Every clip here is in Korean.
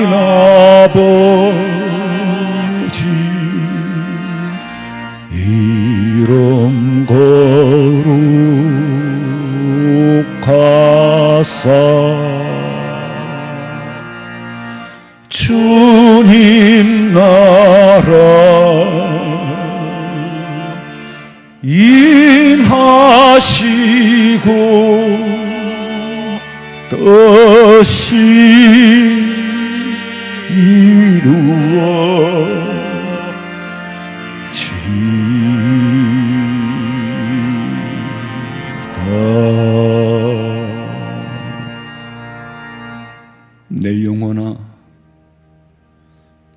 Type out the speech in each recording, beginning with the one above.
아버지 이름 거룩하사 주님 나라 인하시고 뜻이 이루어지다. 내 영혼아,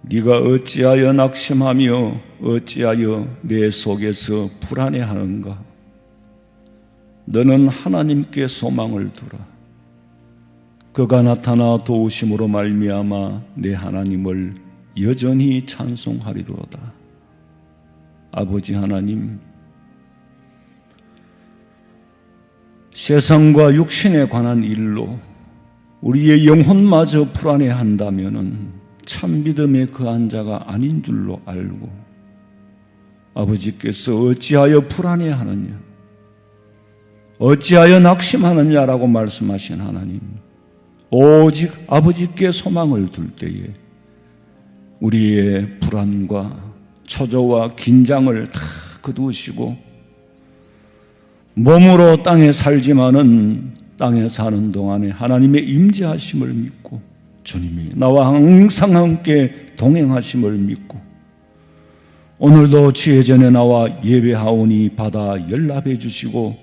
네가 어찌하여 낙심하며 어찌하여 내 속에서 불안해하는가? 너는 하나님께 소망을 두라. 그가 나타나 도우심으로 말미암아 내 하나님을 여전히 찬송하리로다. 아버지 하나님, 세상과 육신에 관한 일로 우리의 영혼마저 불안해한다면은 참 믿음의 그한 자가 아닌 줄로 알고, 아버지께서 어찌하여 불안해하느냐, 어찌하여 낙심하느냐라고 말씀하신 하나님, 오직 아버지께 소망을 둘 때에 우리의 불안과 초조와 긴장을 다 거두시고 몸으로 땅에 살지만은 땅에 사는 동안에 하나님의 임재하심을 믿고 주님이 나와 항상 함께 동행하심을 믿고 오늘도 지혜전에 나와 예배하오니 받아 연락해 주시고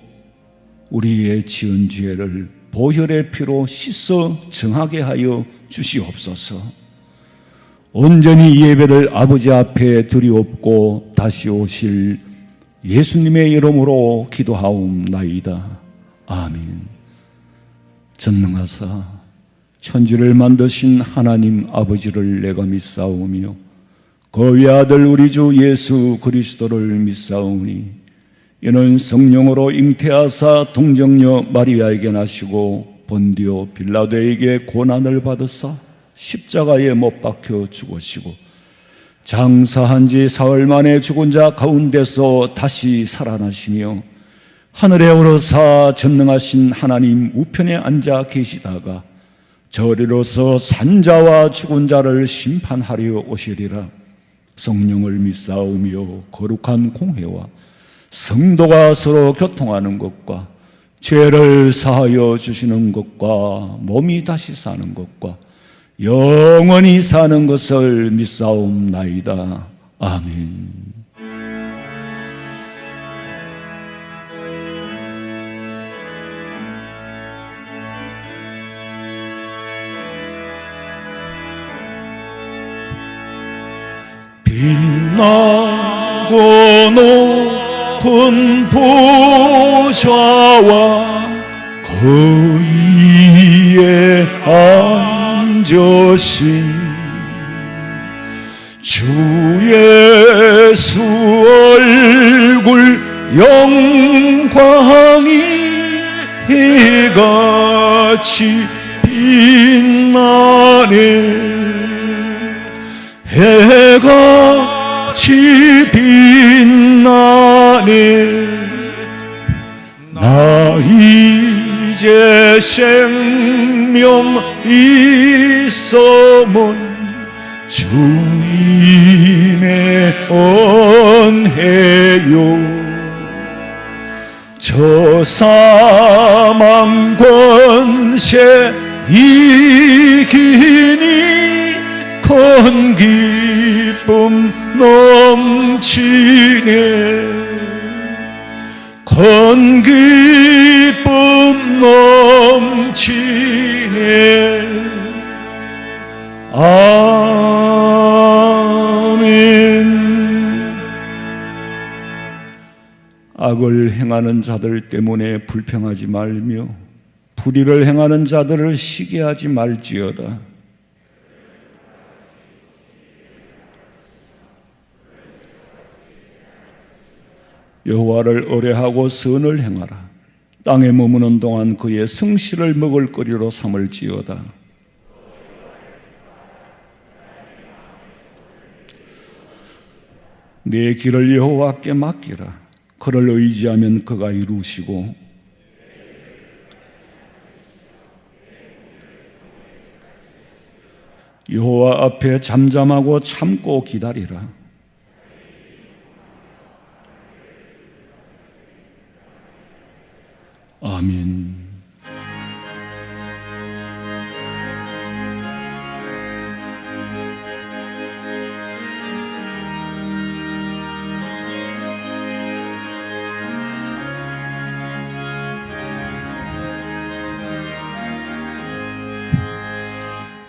우리의 지은 죄를 보혈의 피로 씻어 정하게 하여 주시옵소서. 온전히 예배를 아버지 앞에 드리옵고 다시 오실 예수님의 이름으로 기도하옵나이다. 아멘. 전능하사 천지를 만드신 하나님 아버지를 내가 믿사오며 그 외아들 우리 주 예수 그리스도를 믿사오니 이는 성령으로 잉태하사 동정녀 마리아에게 나시고 본디오 빌라도에게 고난을 받으사 십자가에 못 박혀 죽으시고 장사한 지 사흘 만에 죽은 자 가운데서 다시 살아나시며 하늘에 오르사 전능하신 하나님 우편에 앉아 계시다가 저리로서 산자와 죽은 자를 심판하려 오시리라. 성령을 믿사오며 거룩한 공회와 성도가 서로 교통하는 것과 죄를 사하여 주시는 것과 몸이 다시 사는 것과 영원히 사는 것을 믿사옵나이다. 아멘. 빛나고 높은 보좌와 그 위에 앉으신 주 예수 얼굴 영광이 해같이 빛나네. 해같이 빛나네. 나 이제 생명 있음은 주님의 은혜요. 저 사망 권세 이기니 큰 기쁨 넘치네. 큰 기쁨 넘치네. 아멘. 악을 행하는 자들 때문에 불평하지 말며 불의를 행하는 자들을 시기하지 말지어다. 여호와를 의뢰하고 선을 행하라. 땅에 머무는 동안 그의 성실을 먹을거리로 삼을지어다. 내 길을 여호와께 맡기라. 그를 의지하면 그가 이루시고 여호와 앞에 잠잠하고 참고 기다리라. 아멘.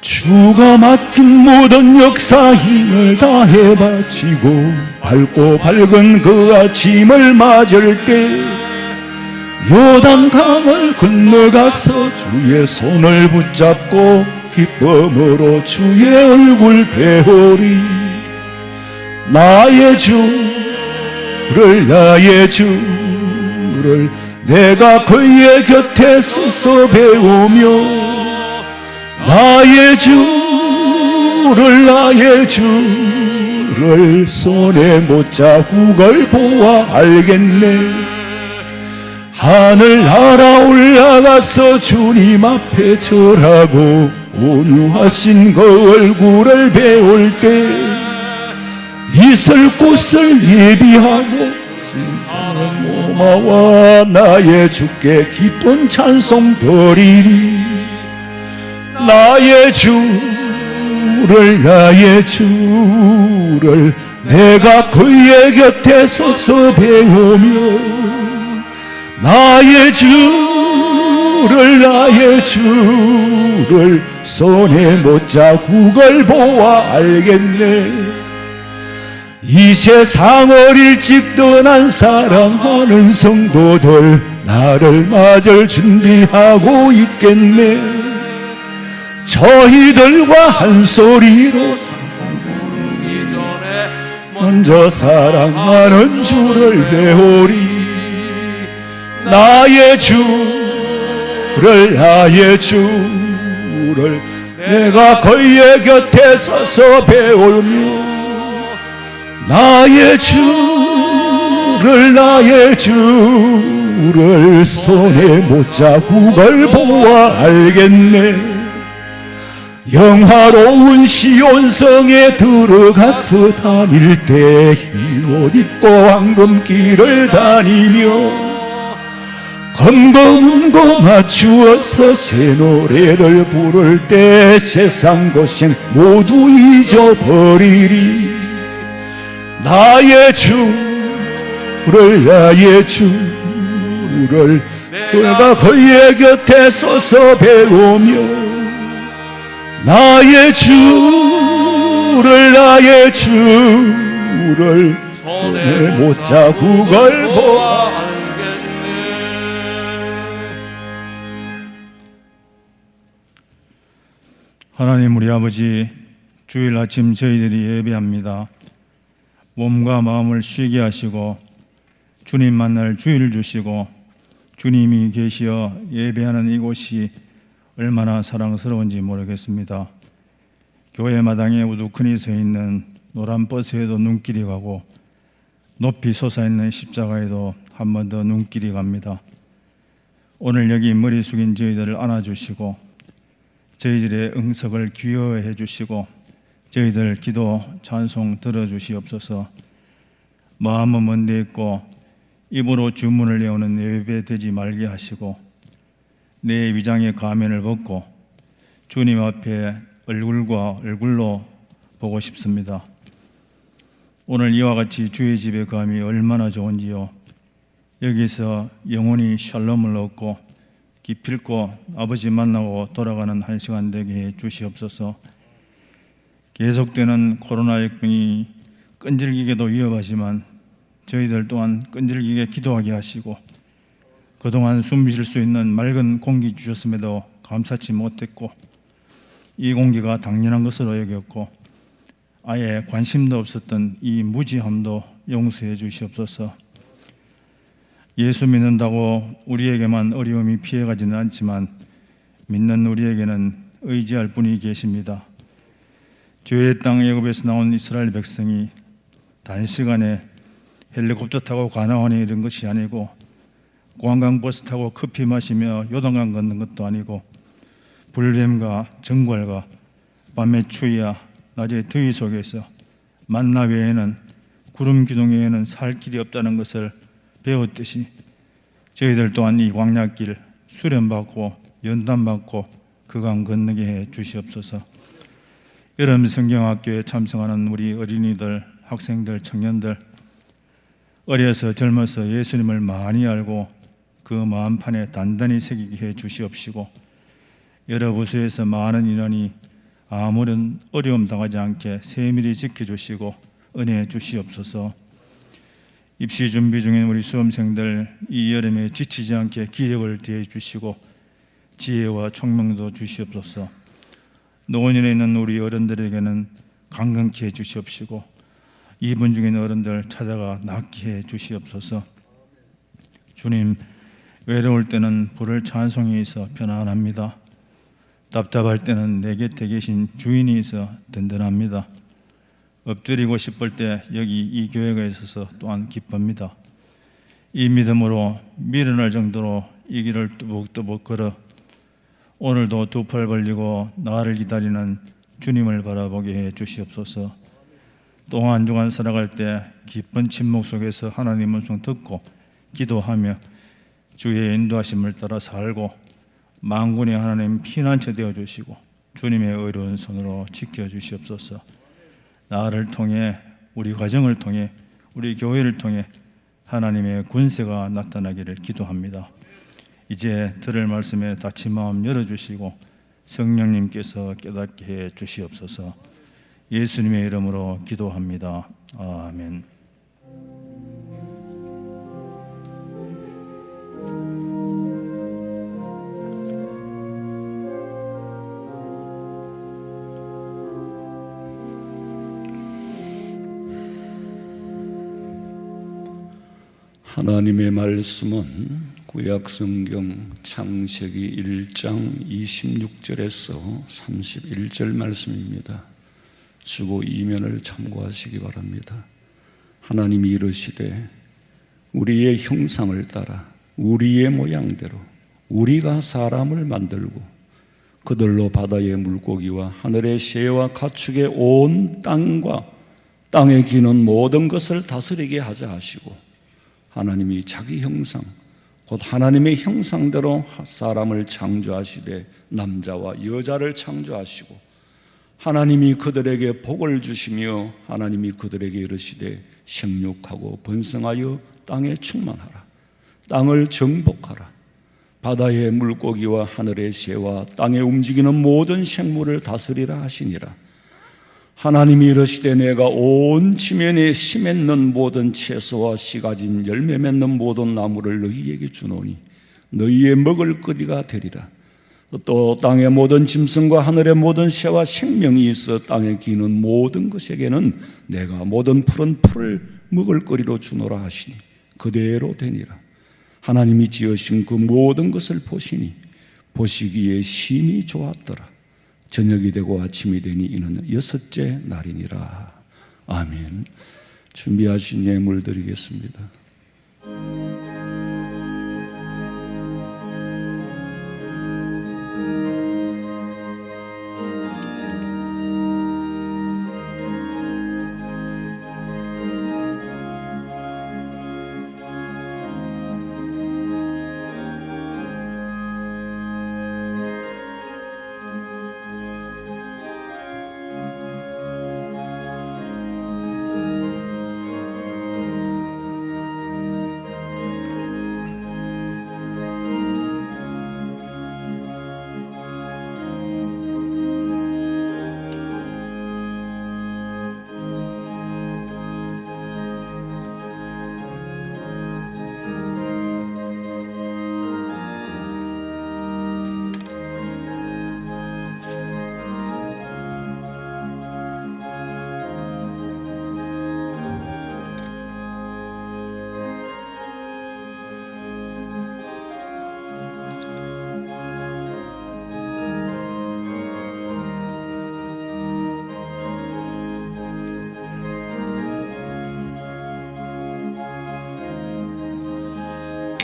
주가 맡긴 모든 역사 힘을 다해 바치고 밝고 밝은 그 아침을 맞을 때 요단강을 건너가서 주의 손을 붙잡고 기쁨으로 주의 얼굴 배우리. 나의 주를 내가 그의 곁에 서서 배우며 나의 주를 손에 못자국을 보아 알겠네. 하늘 날아 올라가서 주님 앞에 절하고 온유하신 그 얼굴을 배울 때 있을 곳을 예비하고 신선한 모마와 나의 주께 기쁜 찬송 드리리. 나의 주를 내가 그의 곁에 서서 배우며 나의 주를 손에 못자국을 보아 알겠네. 이 세상을 일찍 떠난 사랑하는 성도들 나를 맞을 준비하고 있겠네. 저희들과 한 소리로 찬송 부르기 전에 먼저 사랑하는 주를 배우리. 나의 주를 내가 그의 곁에 서서 배우며 나의 주를 손에 못자국을 보아 알겠네. 영화로운 시온성에 들어가서 다닐 때 흰옷 입고 황금길을 다니며 검검은 거 맞추어서 새 노래를 부를 때 세상 고생 모두 잊어버리리. 나의 주를 내가 그의 곁에 서서 배우며 나의 주를 손에 못자국을 보아 알겠네. 하나님 우리 아버지, 주일 아침 저희들이 예배합니다. 몸과 마음을 쉬게 하시고 주님 만날 주일 주시고 주님이 계시어 예배하는 이곳이 얼마나 사랑스러운지 모르겠습니다. 교회 마당에 우두커니 서 있는 노란 버스에도 눈길이 가고 높이 솟아있는 십자가에도 한 번 더 눈길이 갑니다. 오늘 여기 머리 숙인 저희들을 안아주시고 저희들의 응석을 귀여워해 주시고 저희들 기도 찬송 들어주시옵소서. 마음은 먼데 있고 입으로 주문을 외우는 예배 되지 말게 하시고 내 위장의 가면을 벗고 주님 앞에 얼굴과 얼굴로 보고 싶습니다. 오늘 이와 같이 주의 집에 감이 얼마나 좋은지요. 여기서 영원히 샬롬을 얻고 기필코 아버지 만나고 돌아가는 한 시간 되게 해 주시옵소서. 계속되는 코로나19이 끈질기게도 위협하지만 저희들 또한 끈질기게 기도하게 하시고 그동안 숨 쉴 수 있는 맑은 공기 주셨음에도 감사치 못했고 이 공기가 당연한 것으로 여겼고 아예 관심도 없었던 이 무지함도 용서해 주시옵소서. 예수 믿는다고 우리에게만 어려움이 피해가지는 않지만 믿는 우리에게는 의지할 분이 계십니다. 죄의 땅 애굽에서 나온 이스라엘 백성이 단시간에 헬리콥터 타고 가나안에 이런 것이 아니고 관광버스 타고 커피 마시며 요단강 걷는 것도 아니고 불뱀과 정갈과 밤의 추위와 낮의 더위 속에서 만나 외에는 구름 기둥 외에는 살 길이 없다는 것을 배웠듯이 저희들 또한 이 광야길 수련받고 연단받고 그 강 건너게 해 주시옵소서. 여름 성경학교에 참석하는 우리 어린이들, 학생들, 청년들 어려서 젊어서 예수님을 많이 알고 그 마음판에 단단히 새기게 해 주시옵시고 여러 부서에서 많은 인원이 아무런 어려움 당하지 않게 세밀히 지켜주시고 은혜해 주시옵소서. 입시 준비 중인 우리 수험생들 이 여름에 지치지 않게 기력을 더해 주시고 지혜와 총명도 주시옵소서. 노원인에 있는 우리 어른들에게는 강건케 해 주시옵시고 입원 중인 어른들 찾아가 낫게 해 주시옵소서. 주님, 외로울 때는 부를 찬송이 있어 편안합니다. 답답할 때는 내 곁에 계신 주인이 있어 든든합니다. 엎드리고 싶을 때 여기 이 교회가 있어서 또한 기쁩니다. 이 믿음으로 미련할 정도로 이 길을 뚜벅뚜벅 걸어 오늘도 두 팔 벌리고 나를 기다리는 주님을 바라보게 해 주시옵소서. 또 한 주간 살아갈 때 깊은 침묵 속에서 하나님 음성 듣고 기도하며 주의 인도하심을 따라 살고 만군의 하나님 피난처 되어 주시고 주님의 의로운 손으로 지켜 주시옵소서. 나를 통해 우리 가정을 통해 우리 교회를 통해 하나님의 군세가 나타나기를 기도합니다. 이제 들을 말씀에 닫힌 마음 열어주시고 성령님께서 깨닫게 해 주시옵소서. 예수님의 이름으로 기도합니다. 아멘. 하나님의 말씀은 구약성경 창세기 1장 26절에서 31절 말씀입니다. 주보 이면을 참고하시기 바랍니다. 하나님이 이르시되 우리의 형상을 따라 우리의 모양대로 우리가 사람을 만들고 그들로 바다의 물고기와 하늘의 새와 가축의 온 땅과 땅에 기는 모든 것을 다스리게 하자 하시고 하나님이 자기 형상 곧 하나님의 형상대로 사람을 창조하시되 남자와 여자를 창조하시고 하나님이 그들에게 복을 주시며 하나님이 그들에게 이르시되 생육하고 번성하여 땅에 충만하라. 땅을 정복하라. 바다의 물고기와 하늘의 새와 땅에 움직이는 모든 생물을 다스리라 하시니라. 하나님이 이르시되 내가 온 지면에 씨 맺는 모든 채소와 씨 가진 열매 맺는 모든 나무를 너희에게 주노니 너희의 먹을 거리가 되리라. 또 땅의 모든 짐승과 하늘의 모든 새와 생명이 있어 땅에 기는 모든 것에게는 내가 모든 푸른 풀을 먹을 거리로 주노라 하시니 그대로 되니라. 하나님이 지으신 그 모든 것을 보시니 보시기에 심히 좋았더라. 저녁이 되고 아침이 되니 이는 여섯째 날이니라. 아멘. 준비하신 예물 드리겠습니다.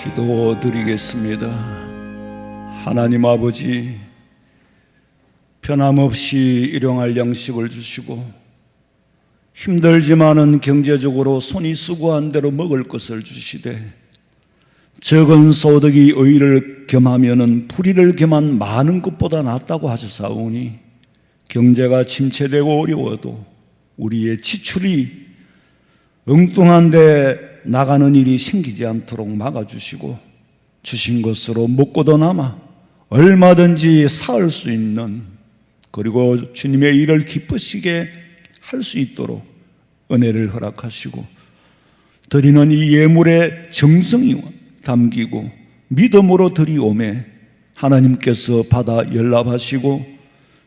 기도드리겠습니다. 하나님 아버지, 변함없이 일용할 양식을 주시고 힘들지만은 경제적으로 손이 수고한 대로 먹을 것을 주시되, 적은 소득이 의를 겸하면은 불의를 겸한 많은 것보다 낫다고 하셨사오니, 경제가 침체되고 어려워도 우리의 지출이 엉뚱한데 나가는 일이 생기지 않도록 막아주시고, 주신 것으로 먹고도 남아 얼마든지 살 수 있는, 그리고 주님의 일을 기쁘시게 할 수 있도록 은혜를 허락하시고, 드리는 이 예물에 정성이 담기고 믿음으로 드리오매 하나님께서 받아 연락하시고,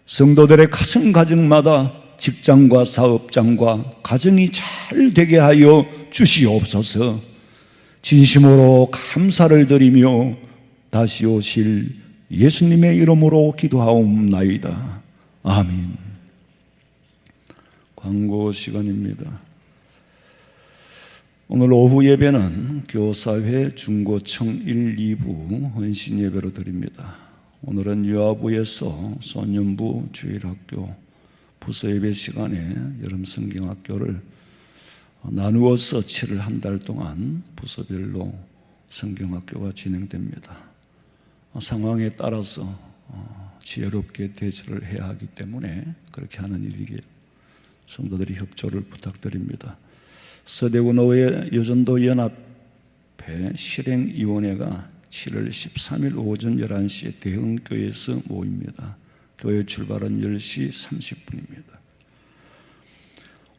성도들의 가정마다 직장과 사업장과 가정이 잘 되게 하여 주시옵소서. 진심으로 감사를 드리며 다시 오실 예수님의 이름으로 기도하옵나이다. 아멘. 광고 시간입니다. 오늘 오후 예배는 교사회 중고청 1, 2부 헌신 예배로 드립니다. 오늘은 유아부에서 소년부 주일학교 부서 예배 시간에 여름 성경학교를 나누어서 7월 한 달 동안 부서별로 성경학교가 진행됩니다. 상황에 따라서 지혜롭게 대처를 해야 하기 때문에 그렇게 하는 일이기에 성도들이 협조를 부탁드립니다. 서대구노회 여전도 연합회 실행위원회가 7월 13일 오전 11시에 대흥교회에서 모입니다. 교회 출발은 10시 30분입니다.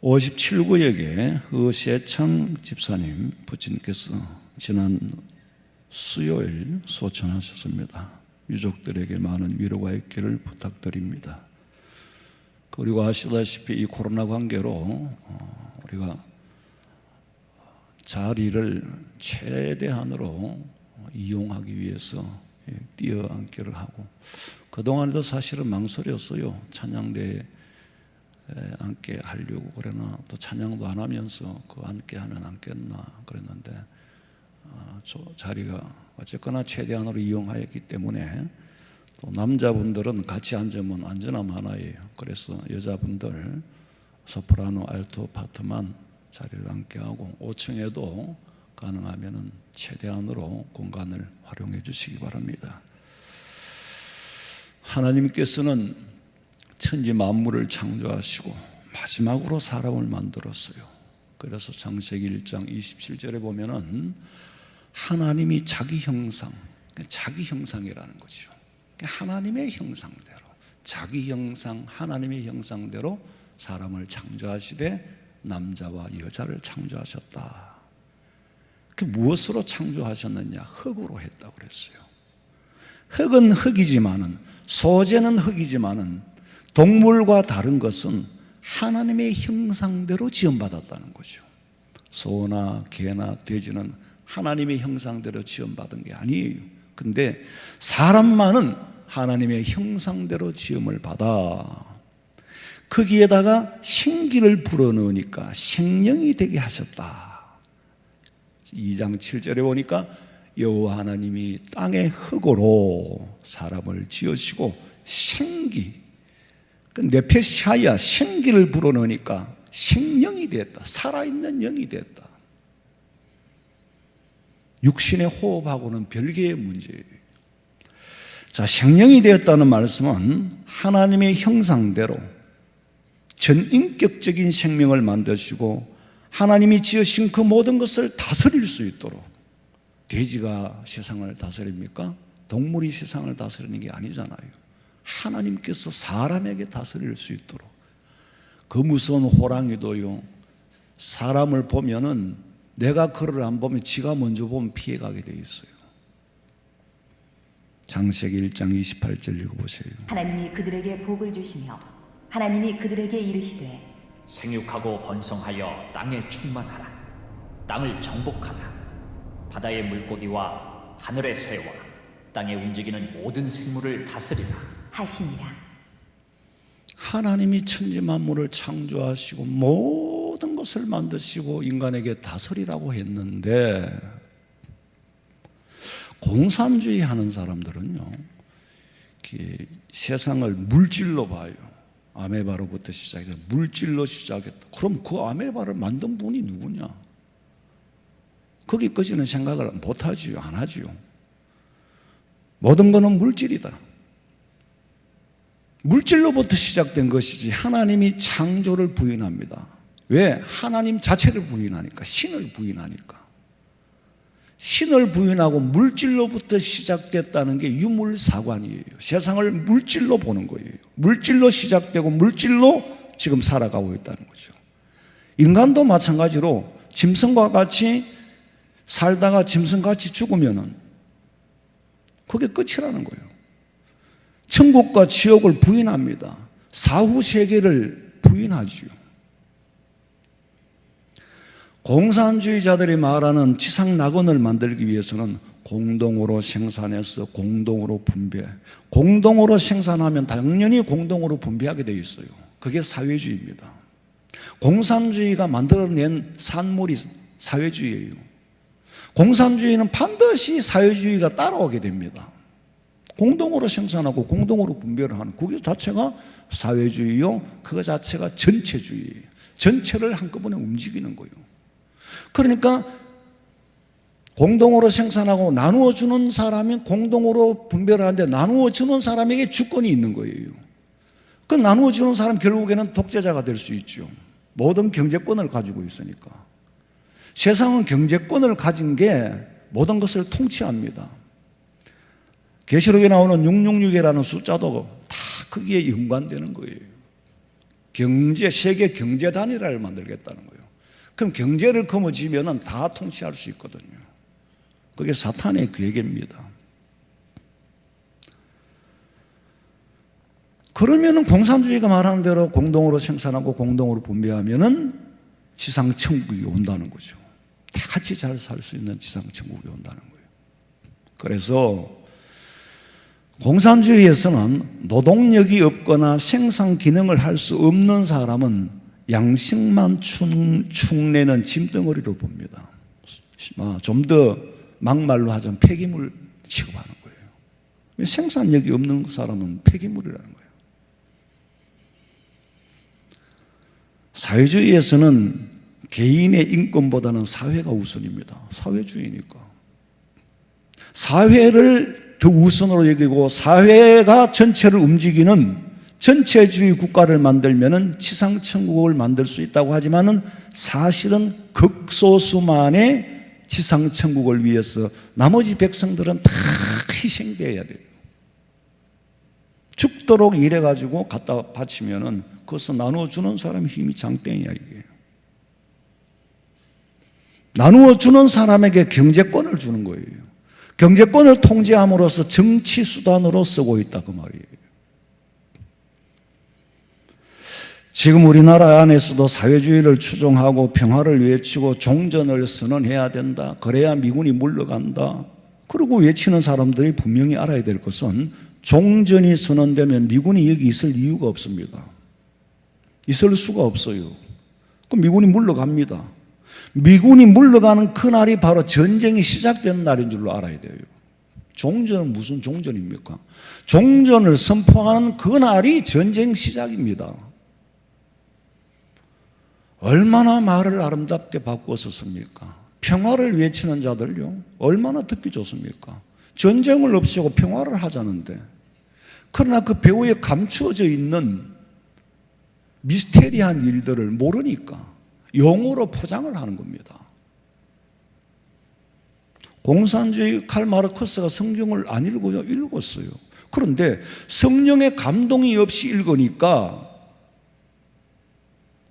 57구역에 허세창 집사님 부친께서 지난 수요일 소천하셨습니다. 유족들에게 많은 위로가 있기를 부탁드립니다. 그리고 아시다시피 이 코로나 관계로 우리가 자리를 최대한으로 이용하기 위해서 뛰어앉기를 하고, 그동안에도 사실은 망설였어요. 찬양대에 앉게 하려고. 그러나 또 찬양도 안 하면서 그 앉게 하면 앉겠나 그랬는데, 자리가 어쨌거나 최대한으로 이용하였기 때문에, 또 남자분들은 같이 앉으면 안전함 하나예요. 그래서 여자분들 소프라노, 알토 파트만 자리를 앉게 하고, 5층에도 가능하면 최대한으로 공간을 활용해 주시기 바랍니다. 하나님께서는 천지 만물을 창조하시고 마지막으로 사람을 만들었어요. 그래서 창세기 1장 27절에 보면은 하나님이 자기 형상이라는 거죠. 하나님의 형상대로, 자기 형상, 하나님의 형상대로 사람을 창조하시되 남자와 여자를 창조하셨다. 그 무엇으로 창조하셨느냐? 흙으로 했다고 그랬어요. 흙은 흙이지만은, 소재는 흙이지만은, 동물과 다른 것은 하나님의 형상대로 지음받았다는 거죠. 소나 개나 돼지는 하나님의 형상대로 지음받은 게 아니에요. 근데 사람만은 하나님의 형상대로 지음을 받아 거기에다가 생기를 불어넣으니까 생명이 되게 하셨다. 2장 7절에 보니까 여호와 하나님이 땅의 흙으로 사람을 지으시고 생기, 네페샤야, 생기를 불어넣으니까 생명이 됐다. 살아있는 영이 됐다. 육신의 호흡하고는 별개의 문제예요. 자, 생명이 되었다는 말씀은 하나님의 형상대로 전인격적인 생명을 만드시고 하나님이 지으신 그 모든 것을 다스릴 수 있도록. 돼지가 세상을 다스립니까? 동물이 세상을 다스리는 게 아니잖아요. 하나님께서 사람에게 다스릴 수 있도록. 그 무서운 호랑이도요, 사람을 보면은 내가 그를 안 보면 지가 먼저 보면 피해가게 돼 있어요. 창세기 1장 28절 읽어보세요. 하나님이 그들에게 복을 주시며 하나님이 그들에게 이르시되 생육하고 번성하여 땅에 충만하라. 땅을 정복하라. 바다의 물고기와 하늘의 새와 땅에 움직이는 모든 생물을 다스리라 하시니라. 하나님이 천지 만물을 창조하시고 모든 것을 만드시고 인간에게 다스리라고 했는데, 공산주의 하는 사람들은요, 세상을 물질로 봐요. 아메바로부터 시작해서 물질로 시작했다. 그럼 그 아메바를 만든 분이 누구냐? 거기까지는 생각을 못하지요. 안 하지요. 모든 것은 물질이다. 물질로부터 시작된 것이지 하나님이 창조를 부인합니다. 왜? 하나님 자체를 부인하니까, 신을 부인하니까. 신을 부인하고 물질로부터 시작됐다는 게 유물사관이에요. 세상을 물질로 보는 거예요. 물질로 시작되고 물질로 지금 살아가고 있다는 거죠. 인간도 마찬가지로 짐승과 같이 살다가 짐승같이 죽으면은 그게 끝이라는 거예요. 천국과 지옥을 부인합니다. 사후 세계를 부인하지요. 공산주의자들이 말하는 지상 낙원을 만들기 위해서는 공동으로 생산해서 공동으로 분배. 공동으로 생산하면 당연히 공동으로 분배하게 되어 있어요. 그게 사회주의입니다. 공산주의가 만들어낸 산물이 사회주의예요. 공산주의는 반드시 사회주의가 따라오게 됩니다. 공동으로 생산하고 공동으로 분배를 하는 그게 자체가 사회주의요. 그거 자체가 전체주의예요. 전체를 한꺼번에 움직이는 거예요. 그러니까 공동으로 생산하고 나누어 주는 사람이 공동으로 분배를 하는데 나누어 주는 사람에게 주권이 있는 거예요. 그 나누어 주는 사람 결국에는 독재자가 될 수 있죠. 모든 경제권을 가지고 있으니까. 세상은 경제권을 가진 게 모든 것을 통치합니다. 계시록에 나오는 666이라는 숫자도 다 거기에 연관되는 거예요. 세계 경제 단일화를 만들겠다는 거예요. 그럼 경제를 거머쥐면 다 통치할 수 있거든요. 그게 사탄의 계획입니다. 그러면은 공산주의가 말하는 대로 공동으로 생산하고 공동으로 분배하면은 지상 천국이 온다는 거죠. 다 같이 잘 살 수 있는 지상 천국이 온다는 거예요. 그래서 공산주의에서는 노동력이 없거나 생산 기능을 할 수 없는 사람은 양식만 축내는 짐덩어리로 봅니다. 좀 더 막말로 하자면 폐기물 취급하는 거예요. 생산력이 없는 사람은 폐기물이라는 거예요. 사회주의에서는 개인의 인권보다는 사회가 우선입니다. 사회주의니까. 사회를 더 우선으로 여기고 사회가 전체를 움직이는 전체주의 국가를 만들면은 지상천국을 만들 수 있다고 하지만은 사실은 극소수만의 지상천국을 위해서 나머지 백성들은 다 희생되어야 돼요. 죽도록 일해가지고 갖다 바치면은 그것을 나누어주는 사람의 힘이 장땡이야, 이게. 나누어주는 사람에게 경제권을 주는 거예요. 경제권을 통제함으로써 정치 수단으로 쓰고 있다, 그 말이에요. 지금 우리나라 안에서도 사회주의를 추종하고 평화를 외치고 종전을 선언해야 된다. 그래야 미군이 물러간다. 그러고 외치는 사람들이 분명히 알아야 될 것은 종전이 선언되면 미군이 여기 있을 이유가 없습니다. 있을 수가 없어요. 그럼 미군이 물러갑니다. 미군이 물러가는 그날이 바로 전쟁이 시작되는 날인 줄로 알아야 돼요. 종전은 무슨 종전입니까? 종전을 선포하는 그날이 전쟁 시작입니다. 얼마나 말을 아름답게 바꾸었습니까? 평화를 외치는 자들요, 얼마나 듣기 좋습니까? 전쟁을 없애고 평화를 하자는데, 그러나 그 배후에 감추어져 있는 미스테리한 일들을 모르니까 용어로 포장을 하는 겁니다. 공산주의 칼 마르크스가 성경을 안 읽어요? 읽었어요. 그런데 성령의 감동이 없이 읽으니까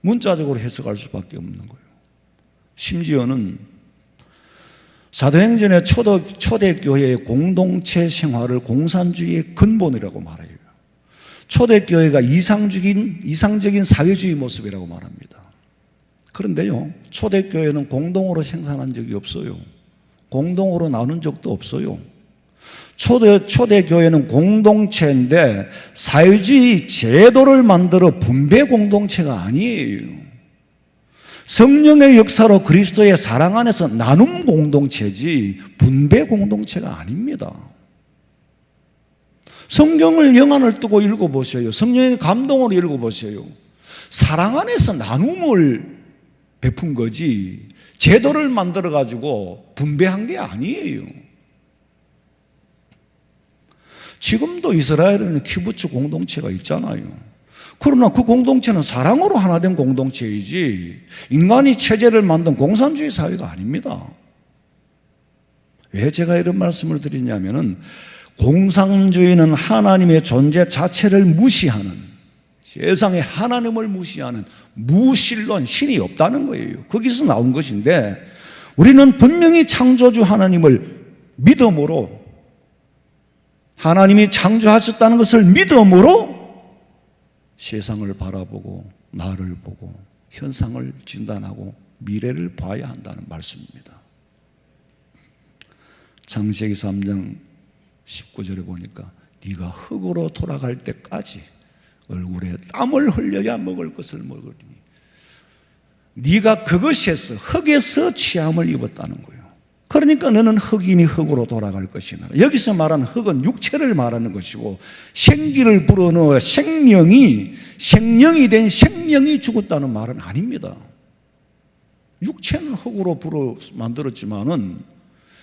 문자적으로 해석할 수밖에 없는 거예요. 심지어는 사도행전의 초대교회의 공동체 생활을 공산주의의 근본이라고 말해요. 초대교회가 이상적인 사회주의 모습이라고 말합니다. 그런데요, 초대교회는 공동으로 생산한 적이 없어요. 공동으로 나눈 적도 없어요. 초대교회는 공동체인데 사회주의 제도를 만들어 분배 공동체가 아니에요. 성령의 역사로 그리스도의 사랑 안에서 나눔 공동체지 분배 공동체가 아닙니다. 성경을 영안을 뜨고 읽어보세요. 성령의 감동으로 읽어보세요. 사랑 안에서 나눔을 베푼 거지 제도를 만들어가지고 분배한 게 아니에요. 지금도 이스라엘에는 키부츠 공동체가 있잖아요. 그러나 그 공동체는 사랑으로 하나 된 공동체이지 인간이 체제를 만든 공산주의 사회가 아닙니다. 왜 제가 이런 말씀을 드리냐면은 공산주의는 하나님의 존재 자체를 무시하는, 세상에 하나님을 무시하는 무신론, 신이 없다는 거예요. 거기서 나온 것인데 우리는 분명히 창조주 하나님을 믿음으로, 하나님이 창조하셨다는 것을 믿음으로 세상을 바라보고 나를 보고 현상을 진단하고 미래를 봐야 한다는 말씀입니다. 창세기 3장 19절에 보니까 네가 흙으로 돌아갈 때까지 얼굴에 땀을 흘려야 먹을 것을 먹으니 네가 그것에서 흙에서 취함을 입었다는 거예요. 그러니까 너는 흙이니 흙으로 돌아갈 것이나. 여기서 말하는 흙은 육체를 말하는 것이고 생기를 불어넣어 생명이 된 생명이 죽었다는 말은 아닙니다. 육체는 흙으로 불어 만들었지만은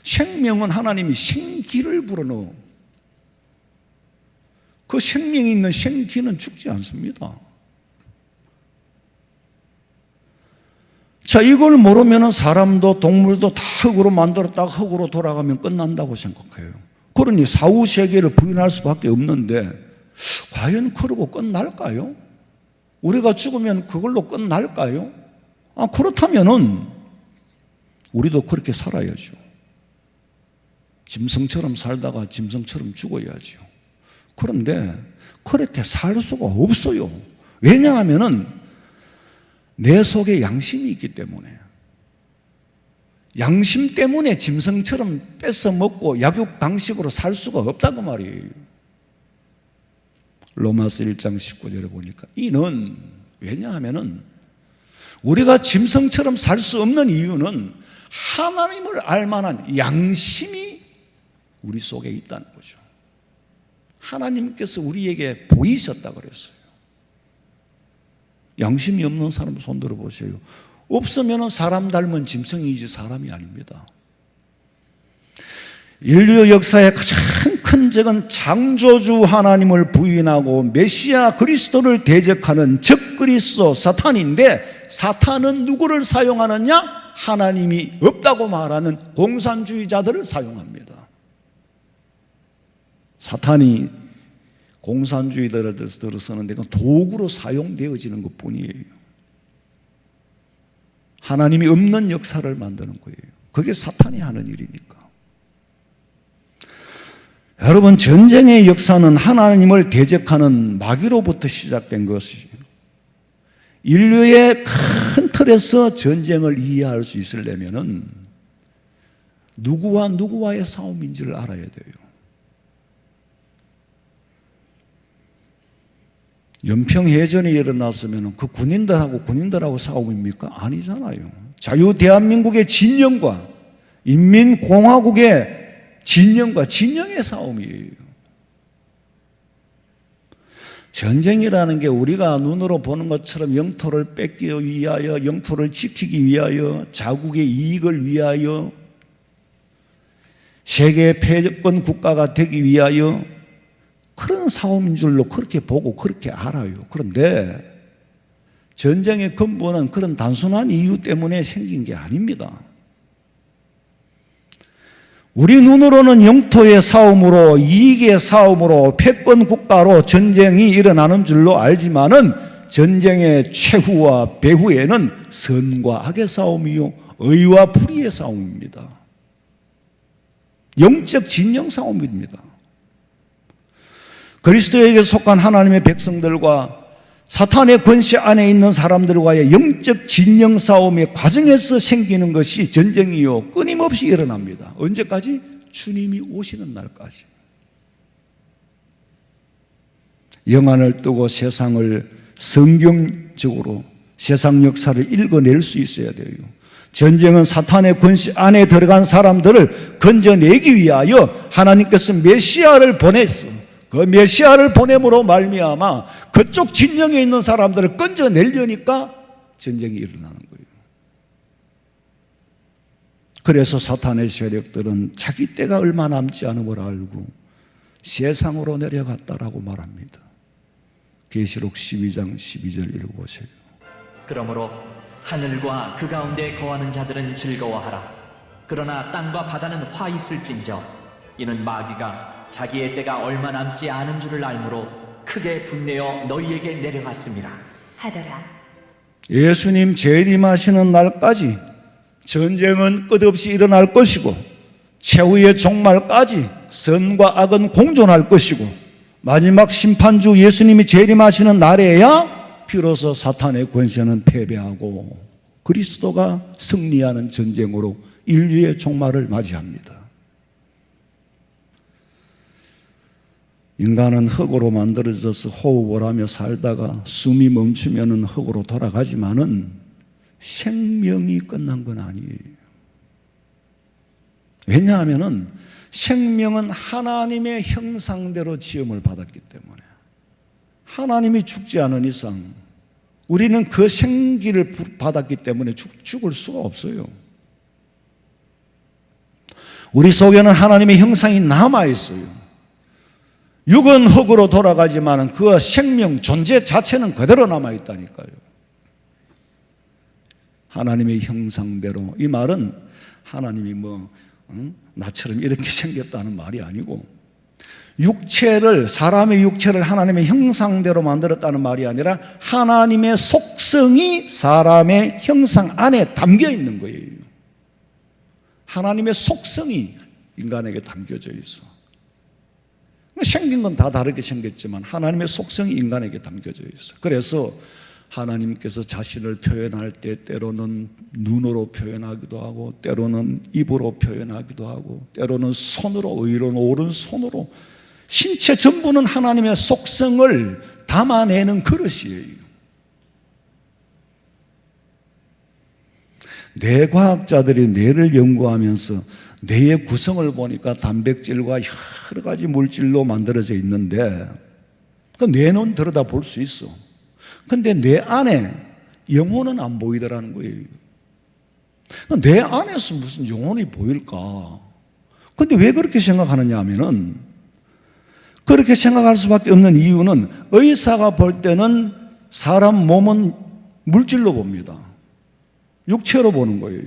생명은 하나님이 생기를 불어넣어. 그 생명이 있는 생기는 죽지 않습니다. 자, 이걸 모르면 사람도 동물도 다 흙으로 만들었다가 흙으로 돌아가면 끝난다고 생각해요. 그러니 사후세계를 부인할 수밖에 없는데 과연 그러고 끝날까요? 우리가 죽으면 그걸로 끝날까요? 그렇다면은 우리도 그렇게 살아야죠. 짐승처럼 살다가 짐승처럼 죽어야죠. 그런데 그렇게 살 수가 없어요. 왜냐하면은 내 속에 양심이 있기 때문에. 양심 때문에 짐승처럼 뺏어 먹고 약육강식으로 살 수가 없다고 말이에요. 로마서 1장 19절에 보니까 이는, 왜냐하면은 우리가 짐승처럼 살 수 없는 이유는 하나님을 알만한 양심이 우리 속에 있다는 거죠. 하나님께서 우리에게 보이셨다 그랬어요. 양심이 없는 사람 손 들어보세요. 없으면 사람 닮은 짐승이지 사람이 아닙니다. 인류 역사의 가장 큰 적은 창조주 하나님을 부인하고 메시아 그리스도를 대적하는 적그리스도 사탄인데, 사탄은 누구를 사용하느냐? 하나님이 없다고 말하는 공산주의자들을 사용합니다. 사탄이 공산주의들을 들어서는 데가 도구로 사용되어지는 것뿐이에요. 하나님이 없는 역사를 만드는 거예요. 그게 사탄이 하는 일이니까. 여러분, 전쟁의 역사는 하나님을 대적하는 마귀로부터 시작된 것이에요. 인류의 큰 틀에서 전쟁을 이해할 수 있으려면은 누구와 누구와의 싸움인지를 알아야 돼요. 연평해전이 일어났으면 그 군인들하고 싸움입니까? 아니잖아요. 자유 대한민국의 진영과 인민공화국의 진영의 싸움이에요. 전쟁이라는 게 우리가 눈으로 보는 것처럼 영토를 뺏기 위하여, 영토를 지키기 위하여, 자국의 이익을 위하여, 세계 패권 국가가 되기 위하여 그런 싸움인 줄로 그렇게 보고 그렇게 알아요. 그런데 전쟁의 근본은 그런 단순한 이유 때문에 생긴 게 아닙니다. 우리 눈으로는 영토의 싸움으로, 이익의 싸움으로, 패권 국가로 전쟁이 일어나는 줄로 알지만은 전쟁의 최후와 배후에는 선과 악의 싸움이요, 의와 불의의 싸움입니다. 영적 진영 싸움입니다. 그리스도에게 속한 하나님의 백성들과 사탄의 권세 안에 있는 사람들과의 영적 진영 싸움의 과정에서 생기는 것이 전쟁이요, 끊임없이 일어납니다. 언제까지? 주님이 오시는 날까지. 영안을 뜨고 세상을 성경적으로 세상 역사를 읽어낼 수 있어야 돼요. 전쟁은 사탄의 권세 안에 들어간 사람들을 건져내기 위하여 하나님께서 메시아를 보냈어. 그 메시아를 보냄으로 말미암아 그쪽 진영에 있는 사람들을 건져내려니까 전쟁이 일어나는 거예요. 그래서 사탄의 세력들은 자기 때가 얼마 남지 않음을 알고 세상으로 내려갔다라고 말합니다. 계시록 12장 12절 읽어보세요. 그러므로 하늘과 그 가운데 거하는 자들은 즐거워하라. 그러나 땅과 바다는 화 있을진저 이는 마귀가 자기의 때가 얼마 남지 않은 줄을 알므로 크게 분내어 너희에게 내려갔습니다 하더라. 예수님 재림하시는 날까지 전쟁은 끝없이 일어날 것이고 최후의 종말까지 선과 악은 공존할 것이고 마지막 심판주 예수님이 재림하시는 날에야 비로소 사탄의 권세는 패배하고 그리스도가 승리하는 전쟁으로 인류의 종말을 맞이합니다. 인간은 흙으로 만들어져서 호흡을 하며 살다가 숨이 멈추면 흙으로 돌아가지만은 생명이 끝난 건 아니에요. 왜냐하면 생명은 하나님의 형상대로 지음을 받았기 때문에 하나님이 죽지 않은 이상 우리는 그 생기를 받았기 때문에 죽을 수가 없어요. 우리 속에는 하나님의 형상이 남아있어요. 육은 흙으로 돌아가지만 그 생명, 존재 자체는 그대로 남아있다니까요. 하나님의 형상대로. 이 말은 하나님이 나처럼 이렇게 생겼다는 말이 아니고 사람의 육체를 하나님의 형상대로 만들었다는 말이 아니라 하나님의 속성이 사람의 형상 안에 담겨 있는 거예요. 하나님의 속성이 인간에게 담겨져 있어. 생긴 건 다 다르게 생겼지만 하나님의 속성이 인간에게 담겨져 있어. 그래서 하나님께서 자신을 표현할 때 때로는 눈으로 표현하기도 하고 때로는 입으로 표현하기도 하고 때로는 손으로, 의로는 오른손으로, 신체 전부는 하나님의 속성을 담아내는 그릇이에요. 뇌과학자들이 뇌를 연구하면서 뇌의 구성을 보니까 단백질과 여러 가지 물질로 만들어져 있는데 그 뇌는 들여다볼 수 있어. 근데 뇌 안에 영혼은 안 보이더라는 거예요. 뇌 안에서 무슨 영혼이 보일까? 근데 왜 그렇게 생각하느냐 하면은 그렇게 생각할 수밖에 없는 이유는 의사가 볼 때는 사람 몸은 물질로 봅니다. 육체로 보는 거예요.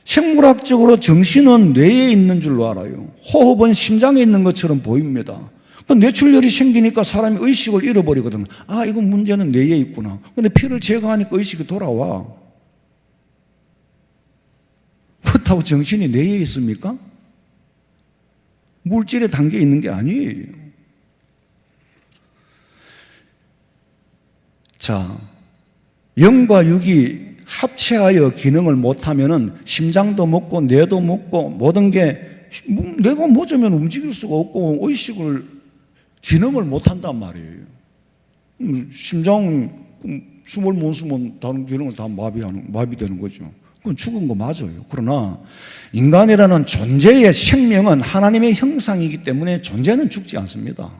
생물학적으로 정신은 뇌에 있는 줄로 알아요. 호흡은 심장에 있는 것처럼 보입니다. 뇌출혈이 생기니까 사람이 의식을 잃어버리거든. 아, 이건 문제는 뇌에 있구나. 근데 피를 제거하니까 의식이 돌아와. 그렇다고 정신이 뇌에 있습니까? 물질에 담겨 있는 게 아니에요. 자, 영과 육이 합체하여 기능을 못하면은 심장도 먹고 뇌도 먹고 모든 게 뇌가 멎으면 움직일 수가 없고 의식을 기능을 못한단 말이에요. 심장 숨을 못 쉬면 다른 기능을 다 마비되는 거죠. 그건 죽은 거 맞아요. 그러나 인간이라는 존재의 생명은 하나님의 형상이기 때문에 존재는 죽지 않습니다.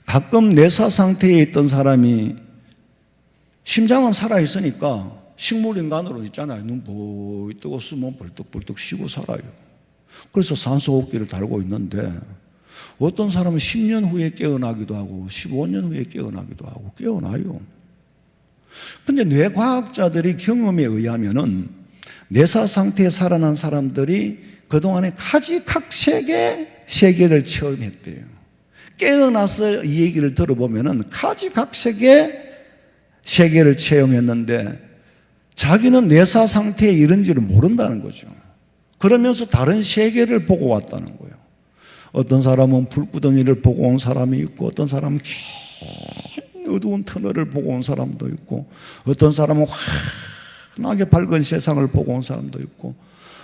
가끔 뇌사 상태에 있던 사람이 심장은 살아있으니까 식물인간으로 있잖아요. 눈 보이 뜨고 숨은 벌떡벌떡 쉬고 살아요. 그래서 산소호흡기를 달고 있는데 어떤 사람은 10년 후에 깨어나기도 하고 15년 후에 깨어나기도 하고 깨어나요. 근데 뇌과학자들이 경험에 의하면은 뇌사 상태에 살아난 사람들이 그동안에 가지각색의 세계를 체험했대요. 깨어나서 이 얘기를 들어보면은 가지각색의 세계를 체험했는데 자기는 뇌사 상태에 이른지를 모른다는 거죠. 그러면서 다른 세계를 보고 왔다는 거예요. 어떤 사람은 불구덩이를 보고 온 사람이 있고 어떤 사람은 긴 어두운 터널을 보고 온 사람도 있고 어떤 사람은 환하게 밝은 세상을 보고 온 사람도 있고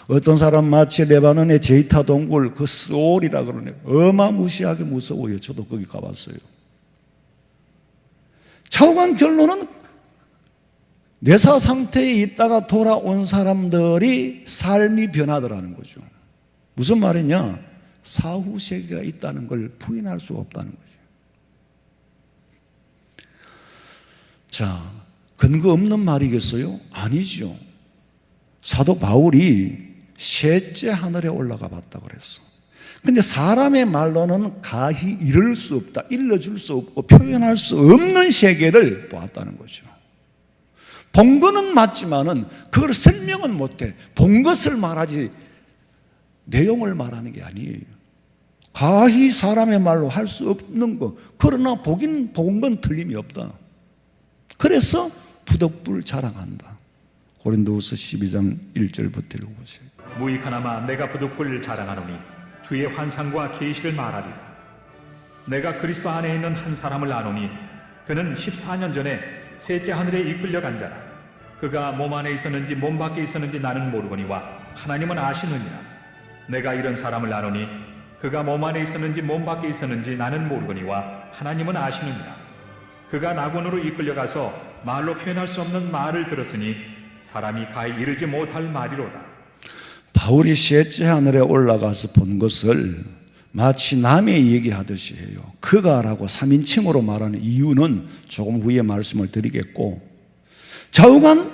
어떤 사람 마치 레바논의 제이타 동굴 그 스올이라 그러네요. 어마무시하게 무서워요. 저도 거기 가봤어요. 좌우간 결론은 뇌사 상태에 있다가 돌아온 사람들이 삶이 변하더라는 거죠. 무슨 말이냐? 사후 세계가 있다는 걸 부인할 수가 없다는 거죠. 자, 근거 없는 말이겠어요? 아니죠. 사도 바울이 셋째 하늘에 올라가 봤다 그랬어. 근데 사람의 말로는 가히 이룰 수 없다, 일러줄 수 없고 표현할 수 없는 세계를 보았다는 거죠. 본 거는 맞지만은 그걸 설명은 못해. 본 것을 말하지 내용을 말하는 게 아니에요. 가히 사람의 말로 할 수 없는 거, 그러나 본 건 틀림이 없다. 그래서 부덕불 자랑한다. 고린도후서 12장 1절부터 읽어보세요. 무익하나마 내가 부득불 자랑하노니 주의 환상과 계시를 말하리라. 내가 그리스도 안에 있는 한 사람을 아노니 그는 14년 전에 셋째 하늘에 이끌려간 자라. 그가 몸 안에 있었는지 몸 밖에 있었는지 나는 모르거니와 하나님은 아시느니라. 내가 이런 사람을 아노니 그가 몸 안에 있었는지 몸 밖에 있었는지 나는 모르거니와 하나님은 아시느니라. 그가 낙원으로 이끌려가서 말로 표현할 수 없는 말을 들었으니 사람이 가히 이르지 못할 말이로다. 바울이 셋째 하늘에 올라가서 본 것을 마치 남의 얘기하듯이 해요. 그가라고 3인칭으로 말하는 이유는 조금 후에 말씀을 드리겠고, 좌우간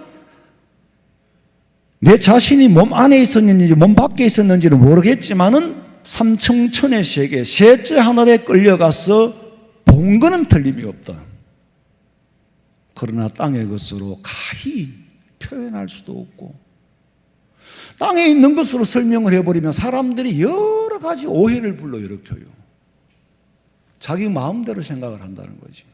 내 자신이 몸 안에 있었는지 몸 밖에 있었는지는 모르겠지만은 삼층천의 세계, 셋째 하늘에 끌려가서 본 거는 틀림이 없다. 그러나 땅의 것으로 가히 표현할 수도 없고, 땅에 있는 것으로 설명을 해버리면 사람들이 여러 가지 오해를 불러일으켜요. 자기 마음대로 생각을 한다는 거지.